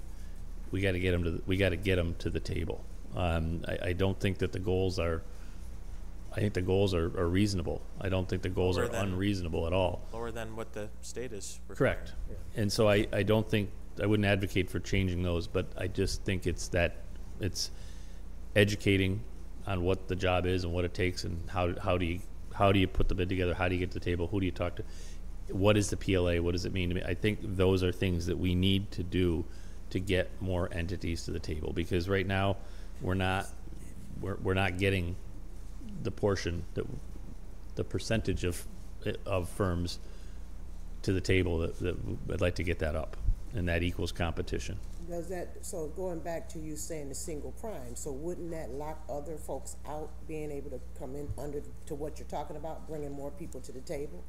We got to get them to the table. I don't think that the goals are. I think the goals are reasonable. I don't think the goals are unreasonable at all. Lower than what the state is requiring. Correct. Yeah. And so I don't think, I wouldn't advocate for changing those, but I just think it's educating on what the job is and what it takes, and how do you put the bid together, how do you get to the table, who do you talk to, what is the PLA, what does it mean to me. I think those are things that we need to do to get more entities to the table, because right now we're not getting the portion, the percentage of firms to the table that I'd like to get that up, and that equals competition. So going back to you saying the single prime, so wouldn't that lock other folks out being able to come in under to what you're talking about, bringing more people to the table?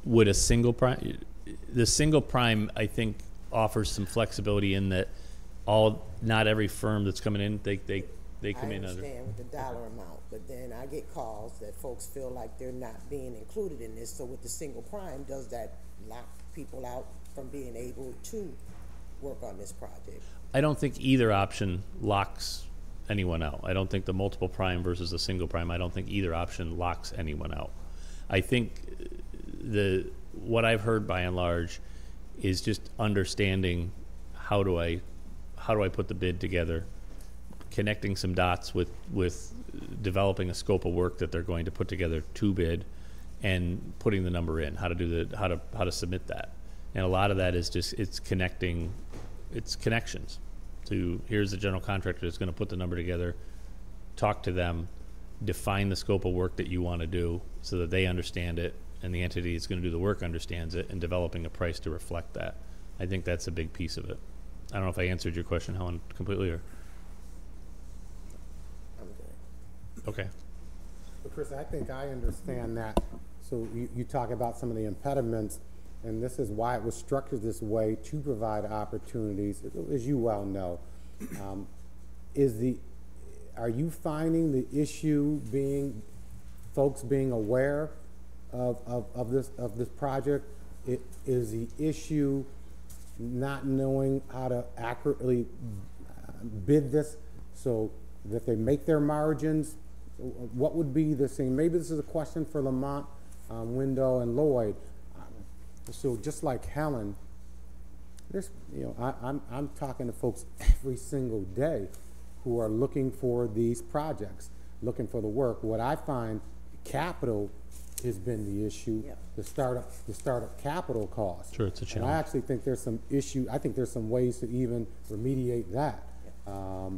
Would a single prime, the single prime, I think, offers some flexibility in that not every firm that's coming in, they come in under. I understand with the dollar amount, but then I get calls that folks feel like they're not being included in this. So with the single prime, does that lock people out from being able to work on this project? I don't think either option locks anyone out. I don't think the multiple prime versus the single prime, I don't think either option locks anyone out. I think what I've heard by and large is just understanding how do I put the bid together, connecting some dots with developing a scope of work that they're going to put together to bid, and putting the number in, how to submit that. And a lot of that is just, it's connections to, here's the general contractor that's going to put the number together, talk to them, define the scope of work that you want to do so that they understand it, and the entity that's going to do the work understands it, and developing a price to reflect that. I think that's a big piece of it. I don't know if I answered your question, Helen, completely, or? I'm good. Okay. But Chris, I think I understand that. So you talk about some of the impediments, and this is why it was structured this way, to provide opportunities, as you well know. Are you finding the issue being folks being aware of this project? Is the issue not knowing how to accurately bid this so that they make their margins? What would be the same? Maybe this is a question for Lamont, Window, and Lloyd. So just like Helen, I'm talking to folks every single day who are looking for these projects, looking for the work. What I find, capital has been the issue. Yep. The startup capital cost. Sure, it's a challenge. And I actually think there's some issue. I think there's some ways to even remediate that. Yep.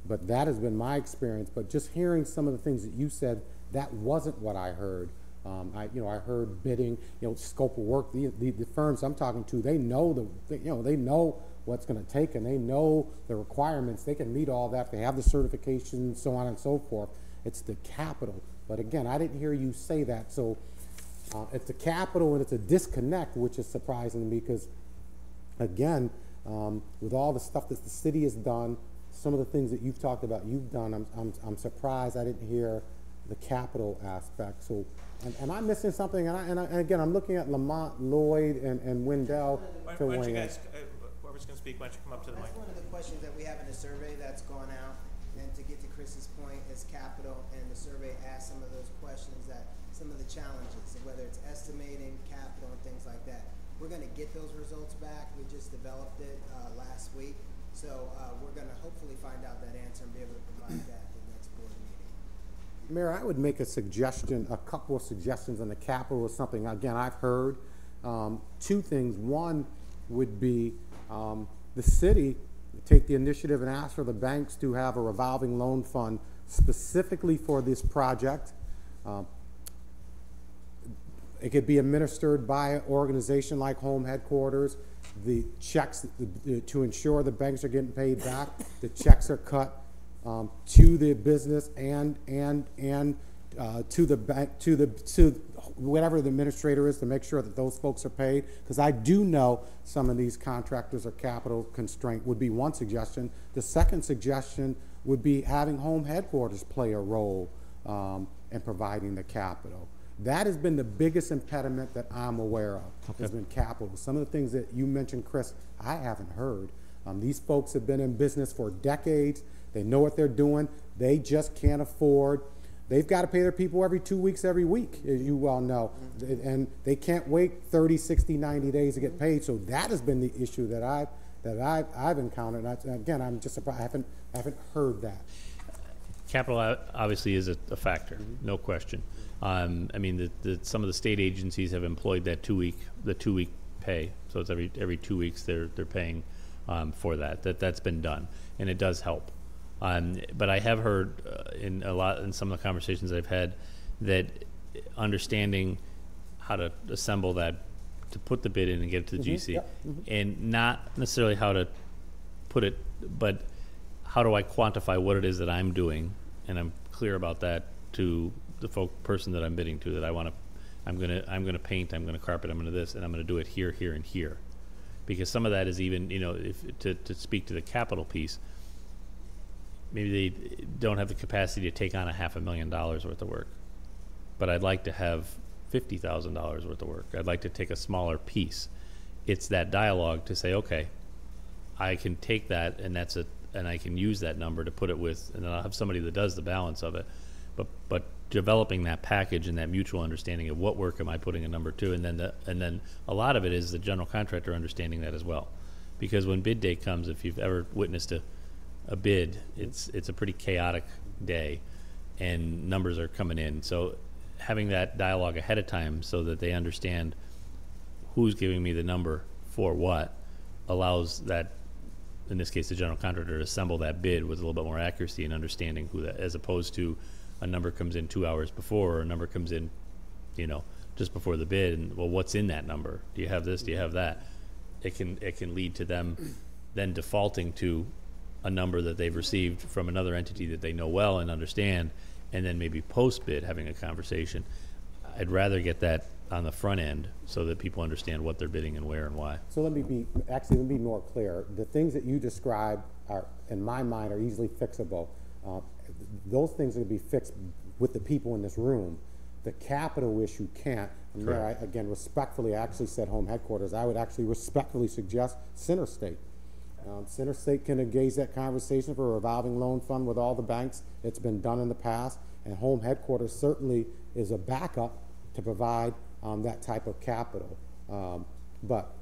But that has been my experience. But just hearing some of the things that you said, that wasn't what I heard. I heard bidding, scope of work. The firms I'm talking to, they know they know what's going to take, and they know the requirements. They can meet all that. They have the certification, so on and so forth. It's the capital. But again, I didn't hear you say that. So it's the capital, and it's a disconnect, which is surprising to me because, again, with all the stuff that the city has done, some of the things that you've talked about, you've done, I'm surprised I didn't hear the capital aspect. So, am I missing something? And again, I'm looking at Lamont, Lloyd, and Wendell. Why don't you guys, whoever's going to speak, why don't you come up to the mic? That's one of the questions that we have in the survey that's gone out. And to get to Chris's point, is capital, and the survey asked some of those questions, that some of the challenges, whether it's estimating, capital, and things like that. We're going to get those results back. We just developed it last week. So we're going to hopefully find out that answer and be able to provide that at the next board meeting. Mayor, I would make a suggestion, a couple of suggestions on the capital is something, again, I've heard. Two things. One would be the city take the initiative and ask for the banks to have a revolving loan fund specifically for this project. It could be administered by an organization like Home Headquarters. The checks, to ensure the banks are getting paid back, the checks are cut to the business and to the bank, to whatever the administrator is, to make sure that those folks are paid. Because I do know some of these contractors are capital constraint, would be one suggestion. The second suggestion would be having Home Headquarters play a role in providing the capital. That has been the biggest impediment that I'm aware of, has been capital. Some of the things that you mentioned, Chris, I haven't heard. These folks have been in business for decades. They know what they're doing. They just can't afford. They've got to pay their people every 2 weeks, every week, as you well know. And they can't wait 30, 60, 90 days to get paid. So that has been the issue that I've encountered. And again, I'm just surprised. I haven't heard that. Capital obviously is a factor, no question. I mean, some of the state agencies have employed that the 2 week pay. So it's every 2 weeks they're paying for that. That's been done, and it does help. But I have heard in some of the conversations I've had that understanding how to assemble that, to put the bid in and get it to the GC, and not necessarily how to put it, but how do I quantify what it is that I'm doing, and I'm clear about that to the person that I'm bidding to, that I'm gonna paint, I'm gonna carpet, I'm gonna this, and I'm gonna do it here, here, and here, because some of that is even, to speak to the capital piece, maybe they don't have the capacity to take on $500,000 worth of work, but I'd like to have $50,000 worth of work. I'd like to take a smaller piece. It's that dialogue to say, okay, I can take that, and and I can use that number to put it with, and then I'll have somebody that does the balance of it. But developing that package and that mutual understanding of what work am I putting a number to, and then a lot of it is the general contractor understanding that as well, because when bid day comes, if you've ever witnessed a bid, it's a pretty chaotic day, and numbers are coming in. So having that dialogue ahead of time so that they understand who's giving me the number for what allows that, in this case, the general contractor, to assemble that bid with a little bit more accuracy and understanding who that, as opposed to a number comes in 2 hours before, or a number comes in, you know, just before the bid, and well, what's in that number? Do you have this? Do you have that? It can lead to them then defaulting to a number that they've received from another entity that they know well and understand, and then maybe post-bid having a conversation. I'd rather get that on the front end so that people understand what they're bidding and where and why. So let me be more clear. The things that you described are, in my mind, are easily fixable. Those things are going to be fixed with the people in this room. The capital issue can't. And there I, again, respectfully, I actually said home headquarters. I would actually respectfully suggest Center State. Center State can engage that conversation for a revolving loan fund with all the banks. It's been done in the past, and home headquarters certainly is a backup to provide that type of capital. But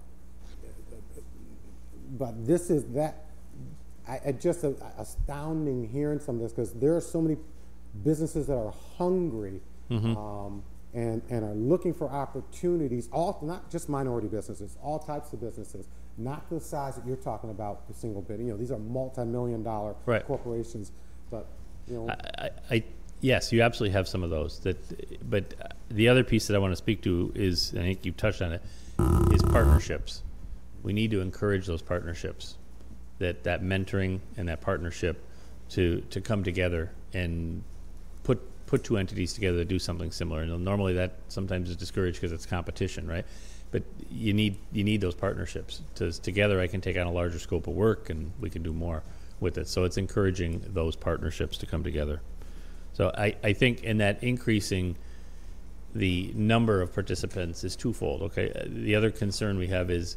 this is that. It's just astounding hearing some of this, because there are so many businesses that are hungry and are looking for opportunities, all, not just minority businesses, all types of businesses, not the size that you're talking about, the single bid. You know, these are multi-million-dollar corporations, but, you know. Yes, you absolutely have some of those. But the other piece that I want to speak to is, and I think you touched on it, is partnerships. We need to encourage those partnerships, that mentoring and that partnership to come together and put two entities together to do something similar. And normally that sometimes is discouraged because it's competition, right? But you need those partnerships. Together I can take on a larger scope of work and we can do more with it. So it's encouraging those partnerships to come together. So I think in that increasing the number of participants is twofold, okay? The other concern we have is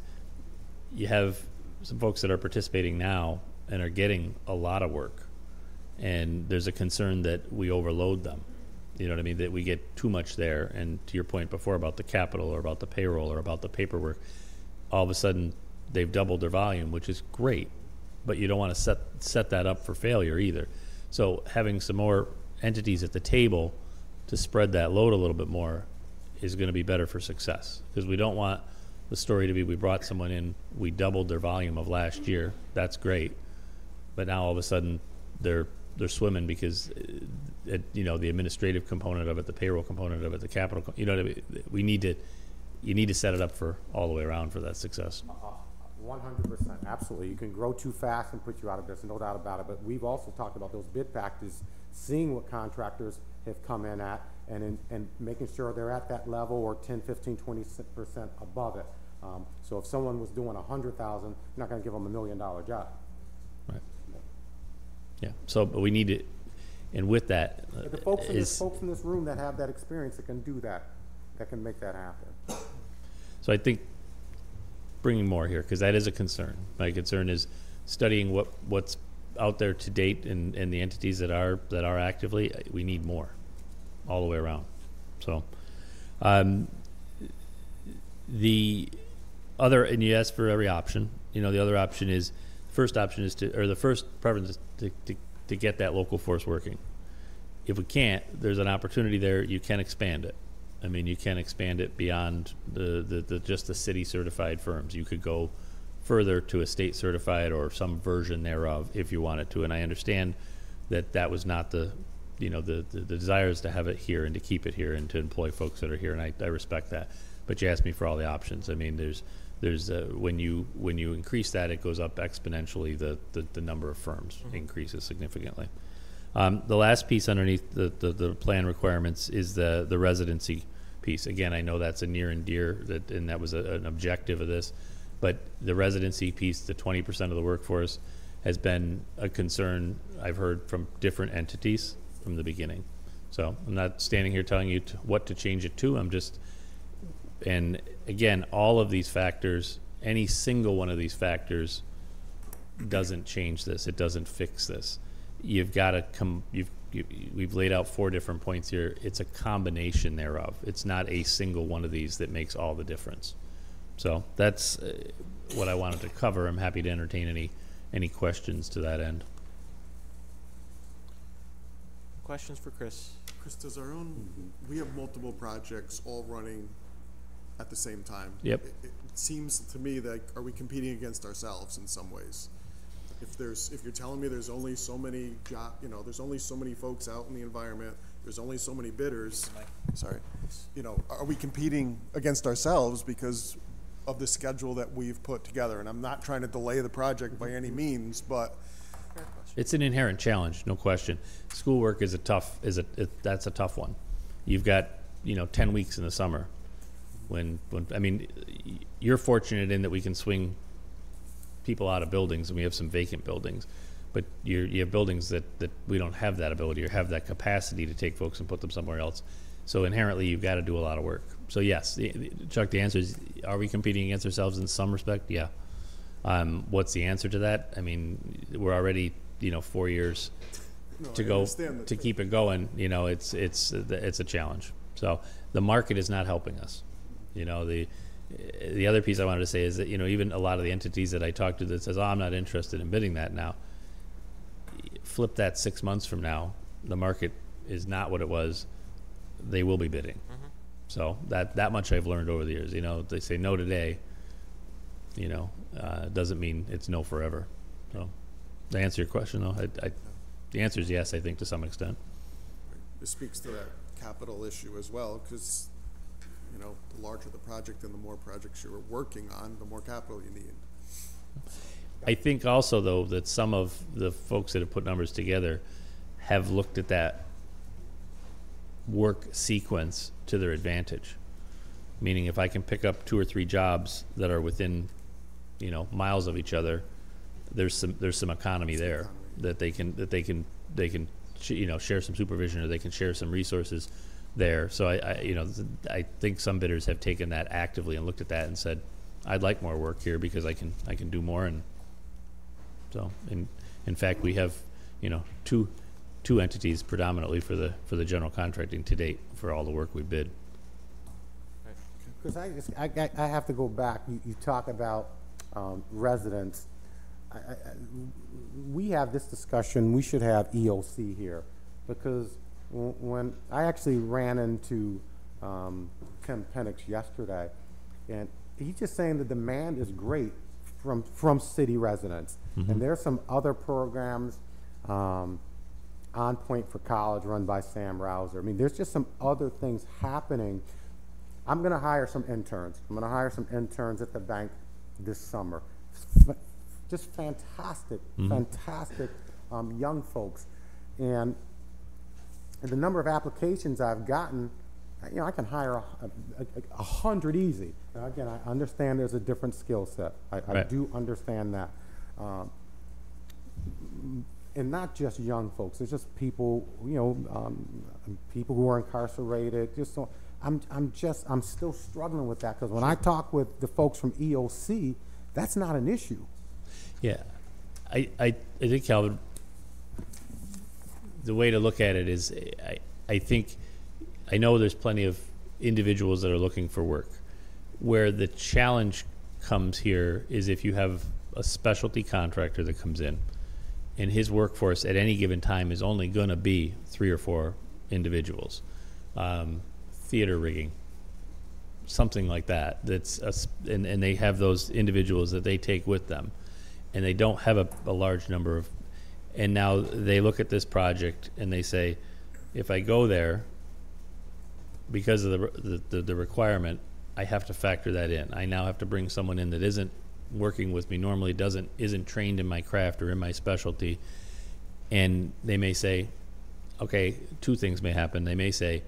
you have some folks that are participating now and are getting a lot of work, and there's a concern that we overload them. You know what I mean? That we get too much there, and to your point before about the capital or about the payroll or about the paperwork, all of a sudden they've doubled their volume, which is great, but you don't want to set that up for failure either. So having some more entities at the table to spread that load a little bit more is going to be better for success, because we don't want the story to be we brought someone in, we doubled their volume of last year, that's great, but now all of a sudden they're swimming because you know, the administrative component of it, the payroll component of it, the capital, you know what I mean? You need to set it up for all the way around for that success. 100%, absolutely. You can grow too fast and put you out of business, no doubt about it. But we've also talked about those bid packages, seeing what contractors have come in at, and making sure they're at that level or 10, 15, 20% above it. So if someone was doing 100,000, you're not going to give them $1 million job. Right. Yeah. So, but we need it, and with that, the folks in this room that have that experience that can do that, that can make that happen. So I think bringing more here, because that is a concern. My concern is studying what's out there to date and the entities that are actively. We need more, all the way around. So, the other, and you asked for every option. You know, the other option is, first option is the first preference is to get that local force working. If we can't, there's an opportunity there. You can expand it. I mean, you can expand it beyond just the city certified firms. You could go further to a state certified or some version thereof if you wanted to. And I understand that was not the desire is to have it here and to keep it here and to employ folks that are here. And I respect that. But you asked me for all the options. I mean, there's when you increase that, it goes up exponentially. The number of firms increases significantly. The last piece underneath the plan requirements is the residency piece. Again, I know that's a near and dear, and that was an objective of this, but the residency piece, the 20% of the workforce, has been a concern I've heard from different entities from the beginning. So I'm not standing here telling you what to change it to. And again, all of these factors, any single one of these factors doesn't change this. It doesn't fix this. You've got to come, we've laid out 4 different points here. It's a combination thereof. It's not a single one of these that makes all the difference. So that's what I wanted to cover. I'm happy to entertain any questions to that end. Questions for Chris? Chris, does our own, we have multiple projects all running at the same time. Yep. It seems to me that, are we competing against ourselves in some ways? If you're telling me there's only so many there's only so many folks out in the environment, there's only so many bidders, sorry, are we competing against ourselves because of the schedule that we've put together? And I'm not trying to delay the project by any means, but It's an inherent challenge, no question. Schoolwork is that's a tough one. You've got 10 weeks in the summer. When I mean, you're fortunate in that we can swing people out of buildings, and we have some vacant buildings, but you have buildings that we don't have that ability or have that capacity to take folks and put them somewhere else. So inherently, you've got to do a lot of work. So yes, Chuck, the answer is: are we competing against ourselves in some respect? Yeah. What's the answer to that? I mean, we're already 4 years to go to keep it going. It's a challenge. So the market is not helping us. The other piece I wanted to say is that even a lot of the entities that I talk to that says, "Oh, I'm not interested in bidding that now." Flip that 6 months from now, the market is not what it was. They will be bidding. Mm-hmm. So that much I've learned over the years. They say no today. Doesn't mean it's no forever. So to answer your question, though, the answer is yes. I think to some extent. This speaks to that capital issue as well, because the larger the project and the more projects you're working on, the more capital you need. I think also, though, that some of the folks that have put numbers together have looked at that work sequence to their advantage. Meaning, if I can pick up 2 or 3 jobs that are within, miles of each other, there's some economy there that they can share some supervision, or they can share some resources there. So I think some bidders have taken that actively and looked at that and said, I'd like more work here because I can do more. And so in fact, we have two entities predominantly for the general contracting to date for all the work we bid. Because I have to go back. You talk about residents. We have this discussion. We should have EOC here, because when I actually ran into Tim Penix yesterday, and he's just saying the demand is great from city residents. Mm-hmm. And there's some other programs, On Point for College, run by Sam Rouser. I mean, there's just some other things happening. I'm going to hire some interns. I'm going to hire some interns at the bank this summer. Just fantastic, fantastic young folks. And the number of applications I've gotten, I can hire 100 easy. Now, again, I understand there's a different skill set. I do understand that. And not just young folks. It's just people, people who are incarcerated. I'm still struggling with that, because when I talk with the folks from EOC, that's not an issue. Yeah, I think, Calvin, the way to look at it is, I know there's plenty of individuals that are looking for work. Where the challenge comes here is if you have a specialty contractor that comes in, and his workforce at any given time is only going to be 3 or 4 individuals. Theater rigging, something like that. And they have those individuals that they take with them, and they don't have a large number of. And now they look at this project and they say, if I go there, because of the requirement, I have to factor that in. I now have to bring someone in that isn't working with me normally, isn't trained in my craft or in my specialty, and they may say, okay, 2 things may happen. They may say,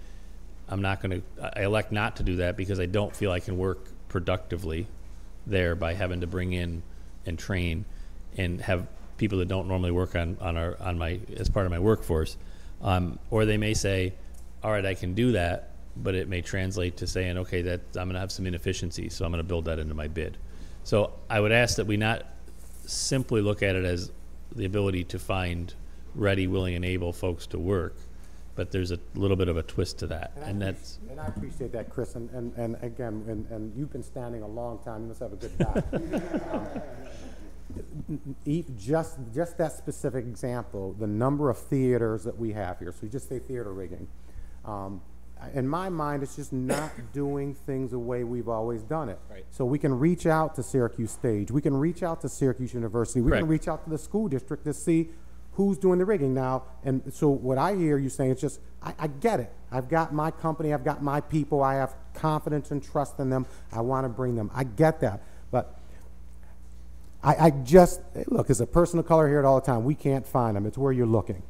I elect not to do that because I don't feel I can work productively there by having to bring in and train and have people that don't normally work on my as part of my workforce. Or they may say, all right, I can do that, but it may translate to saying, okay, that I'm going to have some inefficiencies, so I'm going to build that into my bid. So I would ask that we not simply look at it as the ability to find ready, willing, and able folks to work, but there's a little bit of a twist to that. And I appreciate that, Chris. And again, and you've been standing a long time. You must have a good back. Just that specific example, the number of theaters that we have here. So you just say theater rigging. In my mind, it's just not doing things the way we've always done it. Right. So we can reach out to Syracuse Stage, we can reach out to Syracuse University, we Correct. can reach out to the school district to see who's doing the rigging now. And so what I hear you saying is just, I get it. I've got my company, I've got my people, I have confidence and trust in them, I want to bring them. I get that. But I just, look, as a person of color here all the time, we can't find them. It's where you're looking.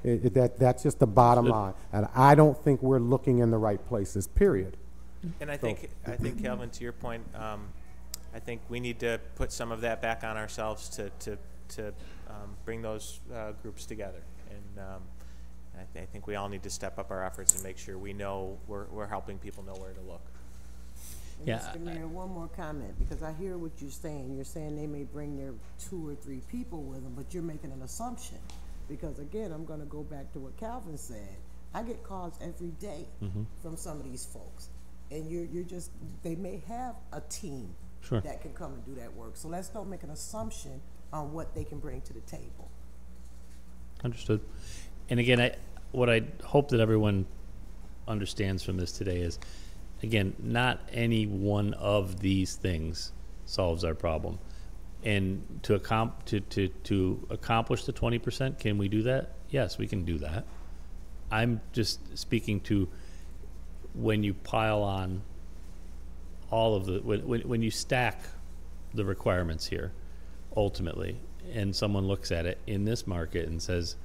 That's just the bottom line. And I don't think we're looking in the right places, period. And I think, Calvin, to your point, I think we need to put some of that back on ourselves to bring those groups together. And I think we all need to step up our efforts and make sure we know we're helping people know where to look. And Mr. Mayor, one more comment, because I hear what you're saying. You're saying they may bring their 2 or 3 people with them, but you're making an assumption. Because again, I'm going to go back to what Calvin said. I get calls every day from some of these folks, and you're just, they may have a team that can come and do that work. So let's don't make an assumption on what they can bring to the table. Understood. And again, what I hope that everyone understands from this today is, again, not any one of these things solves our problem. And to accomplish the 20%, can we do that? Yes, we can do that. I'm just speaking to when you pile on all of the, when you stack the requirements here, ultimately, and someone looks at it in this market and says,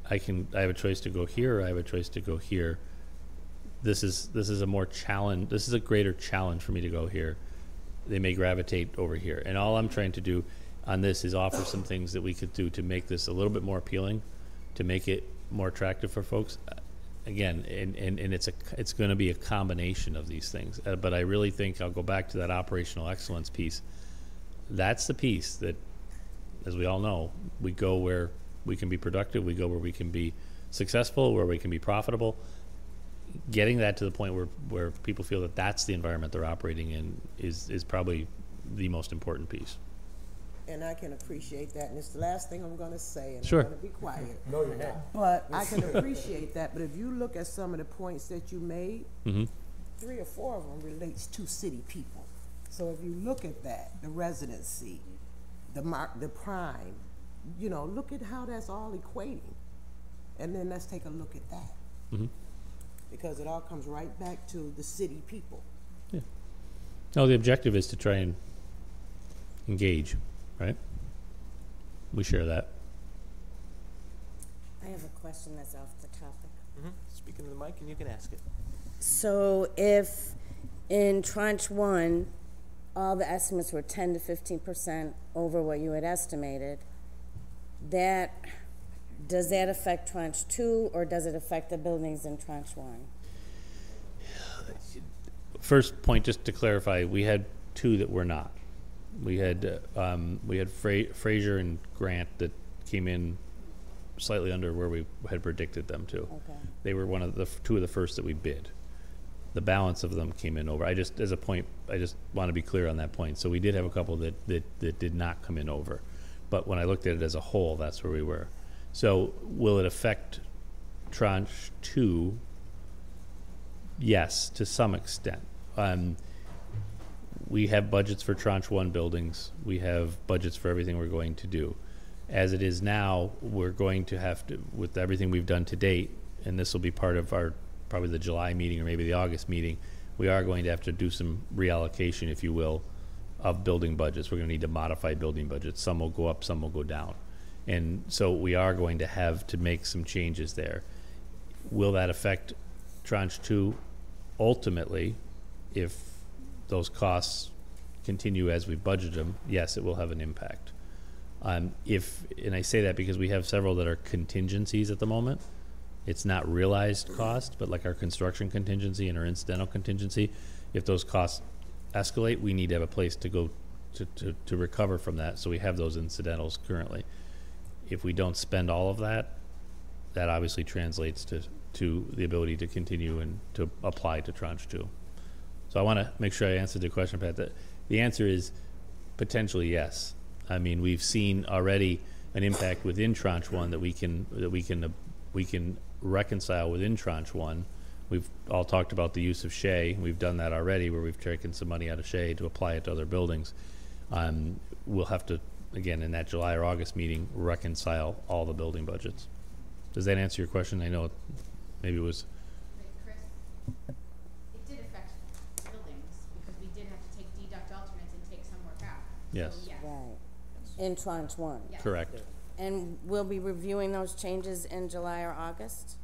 I have a choice to go here, or I have a choice to go here. This is a more challenge. This is a greater challenge for me to go here. They may gravitate over here. And all I'm trying to do on this is offer some things that we could do to make this a little bit more appealing, to make it more attractive for folks. Again, and it's going to be a combination of these things. But I really think I'll go back to that operational excellence piece. That's the piece that, as we all know, we go where we can be productive, we go where we can be successful, where we can be profitable. Getting that to the point where people feel that that's the environment they're operating in is probably the most important piece. And I can appreciate that, and it's the last thing I'm going to say, and Sure. I'm going to be quiet. No, you're not. But I can appreciate that. But if you look at some of the points that you made, 3 or 4 of them relates to city people. So if you look at that, the residency, the prime, you know, look at how that's all equating, and then let's take a look at that. Because it all comes right back to the city people. Yeah. No, the objective is to try and engage, right? We share that. I have a question that's off the topic. Speaking to the mic, and you can ask it. So if in tranche 1, all the estimates were 10 to 15% over what you had estimated, does that affect tranche 2, or does it affect the buildings in tranche 1? First point, just to clarify, we had 2 that were not. We had Fraser and Grant that came in slightly under where we had predicted them to. Okay. They were 2 of the first that we bid. The balance of them came in over. I just want to be clear on that point. So we did have a couple that did not come in over, but when I looked at it as a whole, that's where we were. So will it affect tranche 2? Yes, to some extent. We have budgets for tranche 1 buildings. We have budgets for everything we're going to do. As it is now, we're going to have to, with everything we've done to date, and this will be part of our, probably the July meeting or maybe the August meeting, we are going to have to do some reallocation, if you will, of building budgets. We're going to need to modify building budgets. Some will go up, some will go down. And so we are going to have to make some changes there. Will that affect tranche 2? Ultimately, if those costs continue as we budget them, yes, it will have an impact. And I say that because we have several that are contingencies at the moment. It's not realized cost, but like our construction contingency and our incidental contingency, if those costs escalate, we need to have a place to go to recover from that. So we have those incidentals currently. If we don't spend all of that, that obviously translates to the ability to continue and to apply to tranche 2. So I want to make sure I answered the question, Pat. The answer is potentially yes. I mean, we've seen already an impact within tranche 1 that we can reconcile within tranche one. We've all talked about the use of Shea. We've done that already, where we've taken some money out of Shea to apply it to other buildings. We'll have to, again, in that July or August meeting, reconcile all the building budgets. Does that answer your question? I know maybe it was. Chris, it did affect buildings because we did have to deduct alternates and take some work out. Yes. So, yes. Right, in tranche one. Yes. Correct. And we'll be reviewing those changes in July or August?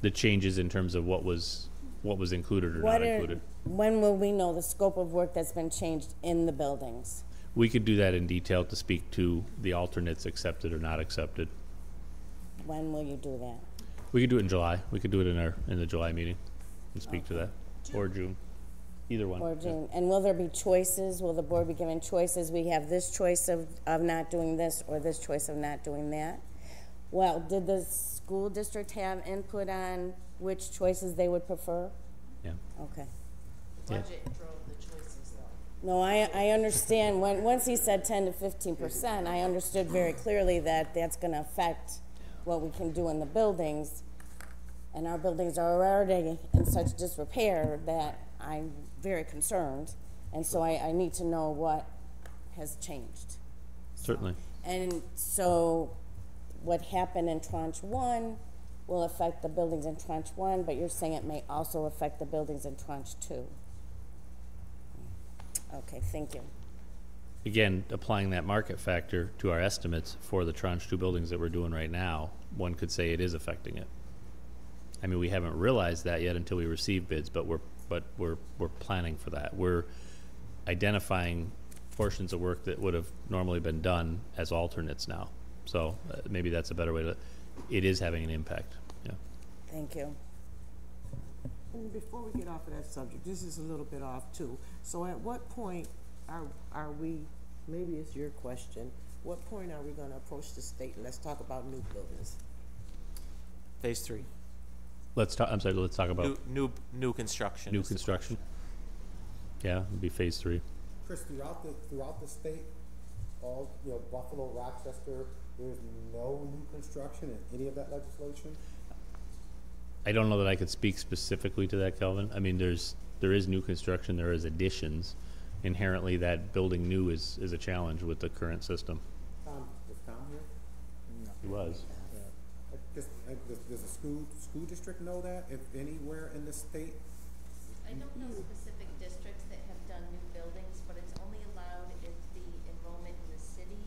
The changes in terms of what was included or not included. When will we know the scope of work that's been changed in the buildings? We could do that in detail to speak to the alternates accepted or not accepted. When will you do that? We could do it in July. We could do it in the July meeting and speak to that. Or June. Either one. Or June. And will there be choices? Will the board be given choices? We have this choice of not doing this or this choice of not doing that. Well, did the school district have input on which choices they would prefer? Yeah. Okay. Budget drove the choices, though. No, I understand. Once he said 10 to 15%, I understood very clearly that that's going to affect what we can do in the buildings. And our buildings are already in such disrepair that I'm very concerned. And so I need to know what has changed. Certainly. And so what happened in tranche one will affect the buildings in tranche one, but you're saying it may also affect the buildings in tranche two. Okay, thank you. Again, applying that market factor to our estimates for the tranche two buildings that we're doing right now, one could say it is affecting it. I mean, we haven't realized that yet until we receive bids, but we're planning for that. We're identifying portions of work that would have normally been done as alternates now. So maybe that's a better way to. It is having an impact. Yeah. Thank you. And before we get off of that subject, this is a little bit off too. So at what point are we, maybe it's your question, what point are we going to approach the state? Let's talk about new buildings. Phase 3. Let's talk. I'm sorry. Let's talk about new construction. New construction. Yeah, it'd be phase 3. Chris, throughout the state, all, Buffalo, Rochester, there's no new construction in any of that legislation? I don't know that I could speak specifically to that, Kelvin. I mean, there is new construction, there is additions. Inherently, that building new is a challenge with the current system. Was Tom here? No. He was. Does the school district know that, if anywhere in the state? I don't know specific districts that have done new buildings, but it's only allowed if the enrollment in the city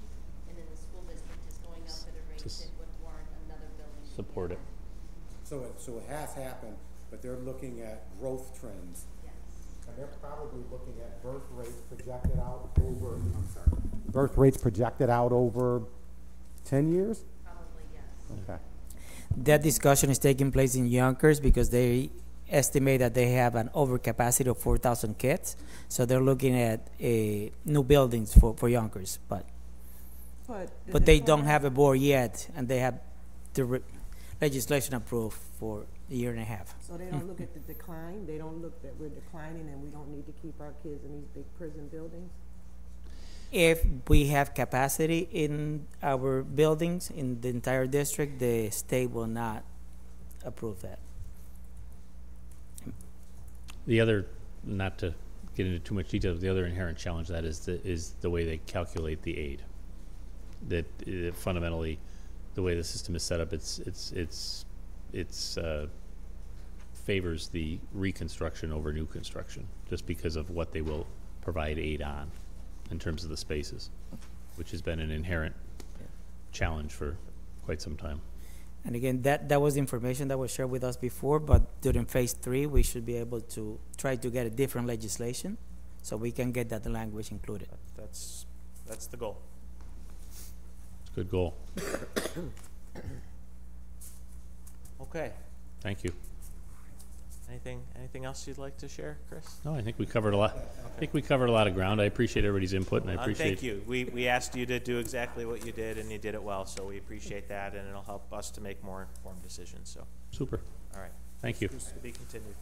and in the school district is going up at a rate that would warrant another building. Support it. So it has happened, but they're looking at growth trends. Yes. And they're probably looking at birth rates projected out over, birth rates projected out over 10 years? Probably, yes. Okay. That discussion is taking place in Yonkers because they estimate that they have an overcapacity of 4,000 kids. So they're looking at new buildings for Yonkers, but they don't have a board yet, and they have the legislation approved for a year and a half. So they don't look at the decline? They don't look that we're declining and we don't need to keep our kids in these big prison buildings? If we have capacity in our buildings, in the entire district, the state will not approve that. The other, not to get into too much detail, the other inherent challenge that is the way they calculate the aid. That fundamentally, the way the system is set up, it's favors the reconstruction over new construction, just because of what they will provide aid on in terms of the spaces, which has been an inherent challenge for quite some time. And again, that was information that was shared with us before, but during phase 3, we should be able to try to get a different legislation so we can get that language included. That's the goal. Good goal. Okay. Thank you. Anything else you'd like to share, Chris? No, I think we covered a lot. I think we covered a lot of ground. I appreciate everybody's input, and I appreciate. Thank you. We asked you to do exactly what you did, and you did it well. So we appreciate that, and it'll help us to make more informed decisions. So Super. all right. Thank you. To be continued.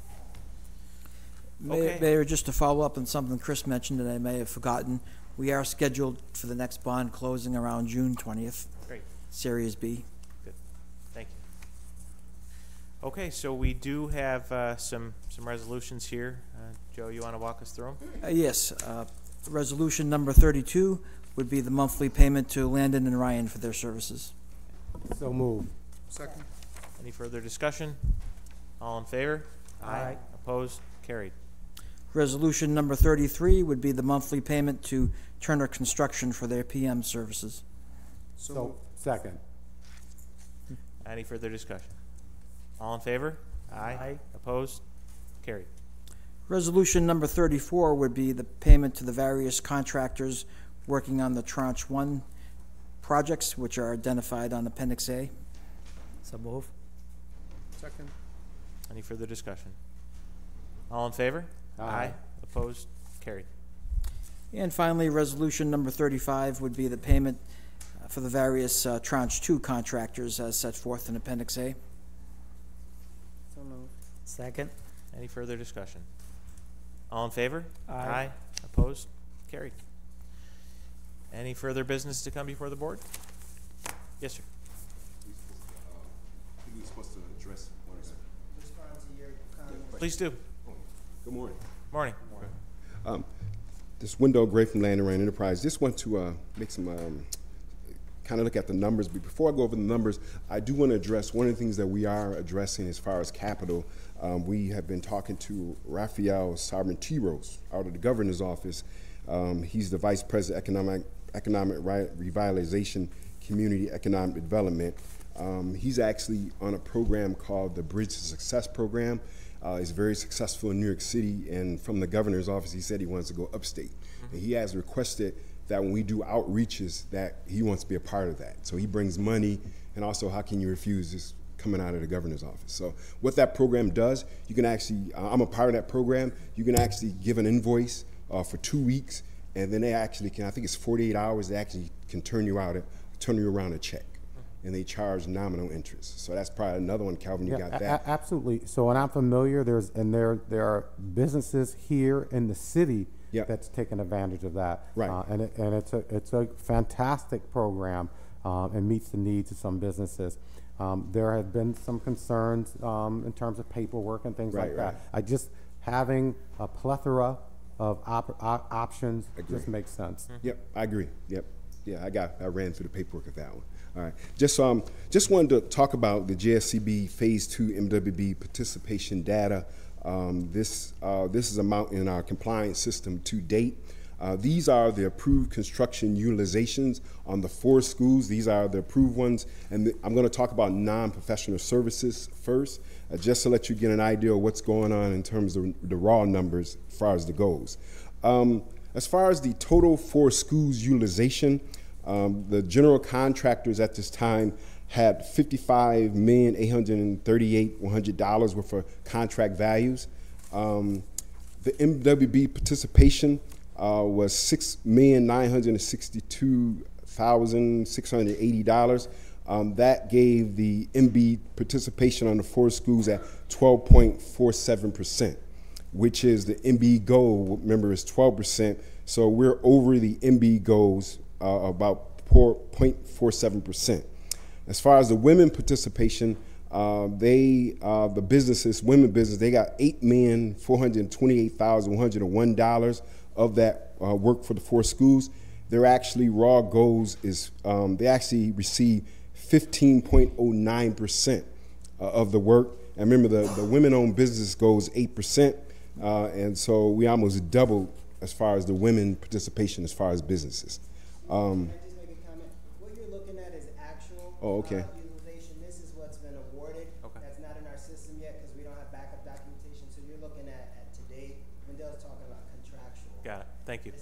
Mayor, Okay. Mayor, just to follow up on something Chris mentioned that I may have forgotten, we are scheduled for the next bond closing around June 20th, Great. Series B. Good. Thank you. Okay, so we do have some resolutions here. Joe, you want to walk us through them? Yes. Resolution number 32 would be the monthly payment to Landon and Ryan for their services. So moved. Second. Any further discussion? All in favor? Aye. Opposed? Carried. Resolution number 33 would be the monthly payment to Turner Construction for their PM services. So, second. Any further discussion? All in favor? Aye. Opposed? Carried. Resolution number 34 would be the payment to the various contractors working on the Tranche 1 projects, which are identified on Appendix A. So move. Second. Any further discussion? All in favor? Aye. Opposed? Carried. And finally, resolution number 35 would be the payment for the various Tranche 2 contractors as set forth in Appendix A. So moved. Second. Any further discussion? All in favor? Aye. Opposed? Carried. Any further business to come before the board? Yes, sir. I think we're supposed to address one of them. Respond to your comments. Please do. Good morning. Morning. This Wendell Gray from Land and Rand Enterprise. Just want to make some kind of look at the numbers. But before I go over the numbers, I do want to address one of the things that we are addressing as far as capital. We have been talking to Raphael Sarmentiros out of the governor's office. He's the Vice President Economic Revitalization, Community Economic Development. He's actually on a program called the Bridge to Success Program. It's very successful in New York City, and from the governor's office, he said he wants to go upstate. And he has requested that when we do outreaches, that he wants to be a part of that. So he brings money, and also how can you refuse this coming out of the governor's office. So what that program does, you can actually, I'm a part of that program, you can actually give an invoice for 2 weeks, and then they actually can, I think it's 48 hours, they actually can turn you around a check. And they charge nominal interest. So that's probably another one, Calvin, you got that. Absolutely. So, and I'm familiar, there are businesses here in the city that's taken advantage of that. Right. And it's a fantastic program and meets the needs of some businesses. There have been some concerns in terms of paperwork and things like that. I just having a plethora of options just makes sense. Yep, I agree. Yep. Yeah, I ran through the paperwork of that one. All right. Just wanted to talk about the JSCB Phase 2 MWB participation data. This is amount in our compliance system to date. These are the approved construction utilizations on the 4 schools. These are the approved ones. And I'm going to talk about non-professional services first, just to let you get an idea of what's going on in terms of the raw numbers as far as the goals. As far as the total 4 schools utilization, the general contractors at this time had $55,838,100 worth of contract values. The MWB participation was $6,962,680. That gave the MB participation on the 4 schools at 12.47%, which is the MB goal, remember, is 12%. So we're over the MB goals about 0.47%. As far as the women participation, the businesses, women business, they got $8,428,101 of that work for the 4 schools. Their actually raw goals is they actually receive 15.09% of the work. And remember, the women-owned business goes 8%, and so we almost doubled as far as the women participation as far as businesses. Can I just make a comment? What you're looking at is actual utilization. This is what's been awarded. Okay. That's not in our system yet because we don't have backup documentation. So you're looking at today. Wendell's talking about contractual. Got it. Thank you.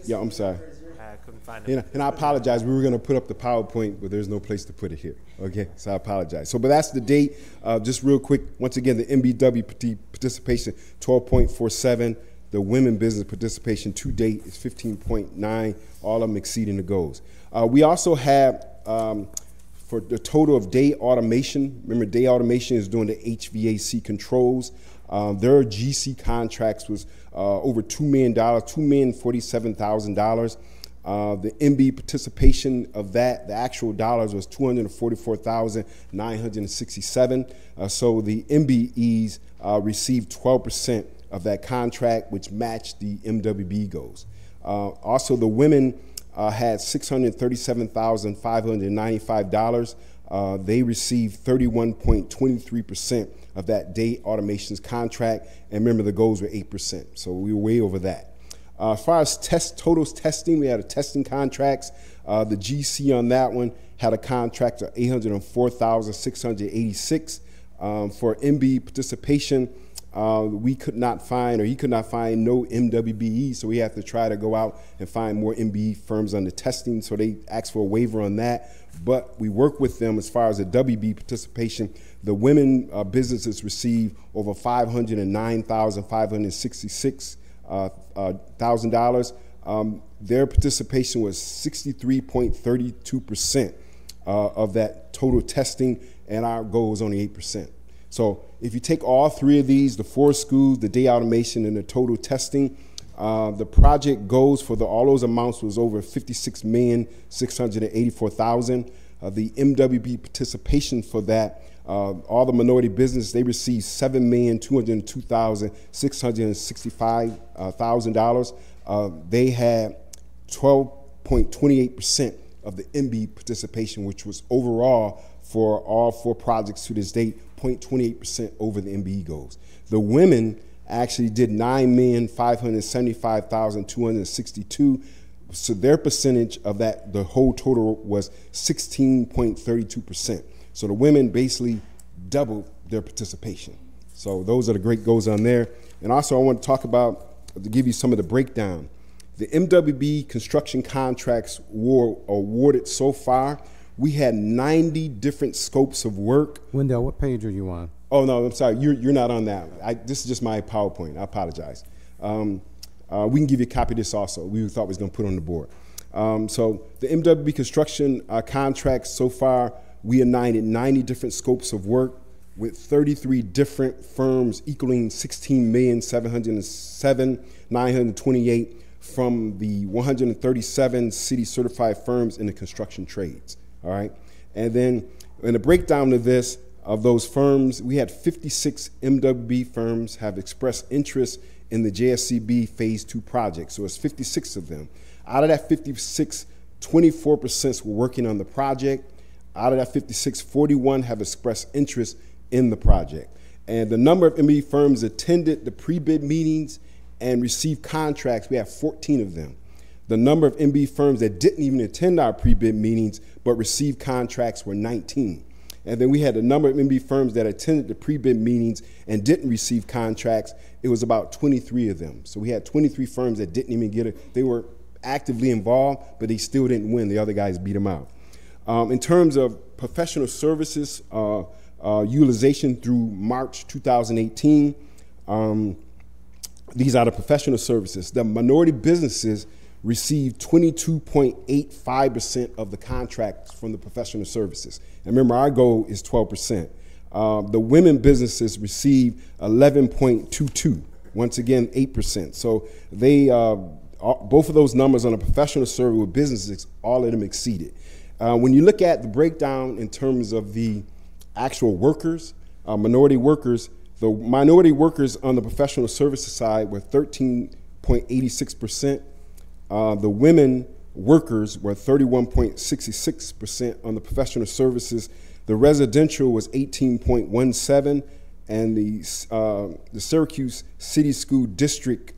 Yeah, I'm sorry. I couldn't find it. And I apologize. We were going to put up the PowerPoint, but there's no place to put it here. Okay, so I apologize. So, but that's the date. Just real quick, once again, the MBW participation, 12.47. The women business participation to date is 15.9, all of them exceeding the goals. We also have, for the total of day automation, remember day automation is doing the HVAC controls. Their GC contracts was over $2 million, $2,047,000. The MB participation of that, the actual dollars was 244,967. So the MBEs received 12% of that contract, which matched the MWB goals. Also, the women had $637,595. They received 31.23% of that day automations contract, and remember the goals were 8%, so we were way over that. As far as totals testing, we had testing contracts. The GC on that one had a contract of 804,686. For MB participation, we could not find, or he could not find, no MWBE, so we have to try to go out and find more MBE firms on the testing, so they asked for a waiver on that. But we work with them as far as the WB participation. The women businesses received over $509,566. $1,000. Their participation was 63.32% of that total testing, and our goal was only 8%. So if you take all three of these, the 4 schools, the day automation, and the total testing, the project goals for all those amounts was over $56,684,000. The MWB participation for that, all the minority business, they received $7,202,665,000. They had 12.28% of the MB participation, which was overall for all 4 projects to this date, 0.28% over the MBE goals. The women actually did $9,575,262. So their percentage of that, the whole total was 16.32%. So the women basically doubled their participation. So those are the great goals on there. And also I want to talk about, to give you some of the breakdown. The MWB construction contracts were awarded so far. We had 90 different scopes of work. Wendell, what page are you on? Oh, no, I'm sorry. You're not on that. This is just my PowerPoint. I apologize. We can give you a copy of this also. We thought we was going to put on the board. So the MWB construction contracts so far, we united 90 different scopes of work with 33 different firms equaling $16,707,928 from the 137 city certified firms in the construction trades. All right. And then in the breakdown of this, of those firms, we had 56 MWB firms have expressed interest in the JSCB Phase 2 project. So it's 56 of them. Out of that 56, 24% were working on the project. Out of that 56, 41 have expressed interest in the project. And the number of MWB firms attended the pre-bid meetings and received contracts, we have 14 of them. The number of MB firms that didn't even attend our pre-bid meetings but received contracts were 19. And then we had a number of MB firms that attended the pre-bid meetings and didn't receive contracts. It was about 23 of them. So we had 23 firms that didn't even get it. They were actively involved, but they still didn't win. The other guys beat them out. In terms of professional services utilization through March 2018, these are the professional services. The minority businesses received 22.85% of the contracts from the professional services. And remember, our goal is 12%. The women businesses received 11.22, once again, 8%. So they, both of those numbers on a professional service with businesses, all of them exceeded. When you look at the breakdown in terms of the actual workers, minority workers, the minority workers on the professional services side were 13.86%. The women workers were 31.66% on the professional services. The residential was 18.17%, and the Syracuse City School District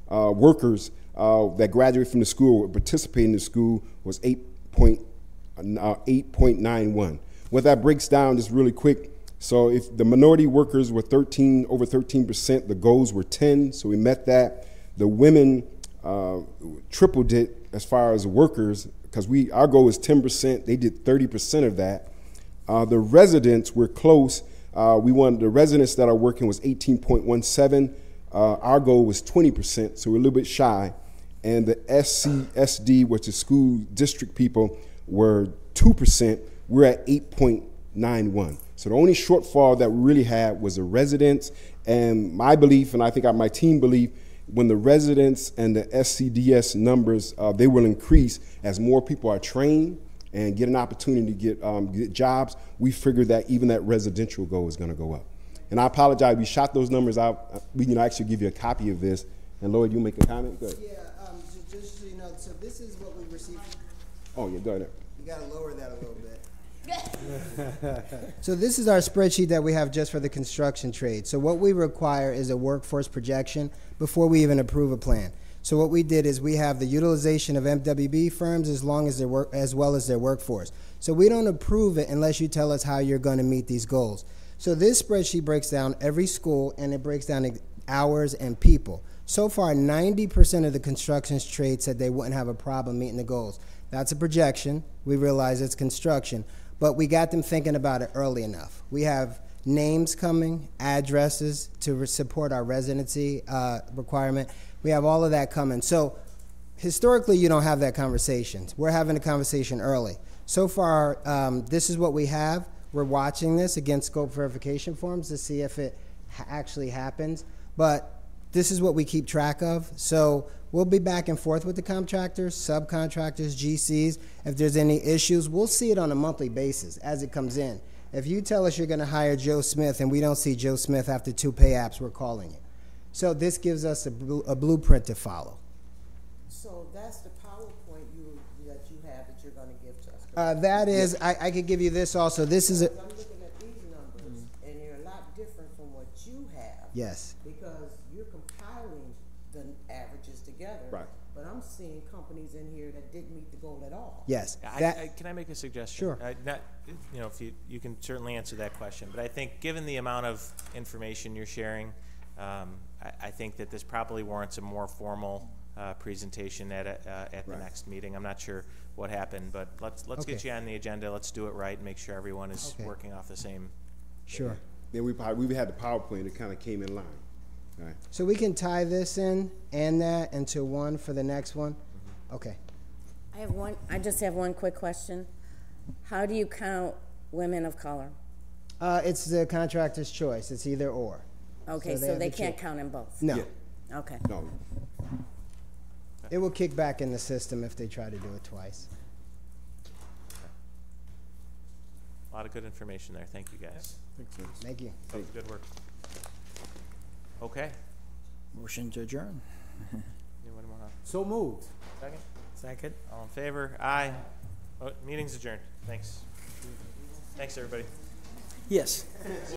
workers that graduated from the school or participated in the school was 8.91. What that breaks down just really quick. So if the minority workers were over 13%, the goals were 10, so we met that. The women tripled it as far as workers, because our goal is 10%. They did 30% of that. The residents were close. We wanted the residents that are working was 18.17. Our goal was 20%, so we're a little bit shy. And the SCSD, which is school district people, were 2%. We're at 8.91. So the only shortfall that we really had was the residents. And my belief, and I think my team belief, when the residents and the SCDS numbers, they will increase as more people are trained and get an opportunity to get jobs. We figure that even that residential goal is going to go up. And I apologize, we shot those numbers out. We can actually give you a copy of this. And Lloyd, you make a comment? Go ahead. Yeah, just so you know, so this is what we received. Oh, yeah, go ahead. You gotta lower that a little bit. So this is our spreadsheet that we have just for the construction trade. So what we require is a workforce projection before we even approve a plan. So what we did is we have the utilization of MWB firms as well as their workforce. So we don't approve it unless you tell us how you're going to meet these goals. So this spreadsheet breaks down every school, and it breaks down hours and people. So far, 90% of the construction trade said they wouldn't have a problem meeting the goals. That's a projection. We realize it's construction, but we got them thinking about it early enough. We have names coming, addresses to support our residency requirement. We have all of that coming. So historically, you don't have that conversation. We're having a conversation early. So far, this is what we have. We're watching this against scope verification forms to see if it actually happens. But this is what we keep track of. So we'll be back and forth with the contractors, subcontractors, GCs. If there's any issues, we'll see it on a monthly basis as it comes in. If you tell us you're going to hire Joe Smith and we don't see Joe Smith after 2 pay apps, we're calling you. So this gives us a blueprint to follow. So that's the PowerPoint that you have that you're going to give to us. That is, I could give you this also. This is a. I'm looking at these numbers, and they're a lot different from what you have. Yes. Because you're compiling the averages together. Right. But I'm seeing companies in here that didn't meet the goal at all. Yes. Can I make a suggestion? Sure. Not, you know, if you can certainly answer that question, but I think given the amount of information you're sharing, I think that this probably warrants a more formal presentation at the next meeting. I'm not sure what happened, but let's get you on the agenda. Let's do it right and make sure everyone is working off the same. Sure. Then we had the PowerPoint that kind of came in line. All right. So we can tie this in and that into one for the next one? Mm-hmm. Okay. I just have one quick question. How do you count women of color? It's the contractor's choice. It's either or. Okay, so they can't count in both? No. Yeah. Okay. No. It will kick back in the system if they try to do it twice. A lot of good information there. Thank you, guys. Thank you. Good work. Okay. Motion to adjourn. Anyone want to? So moved. Second? Second. All in favor? Aye. Oh, meeting's adjourned. Thanks. Thanks, everybody. Yes.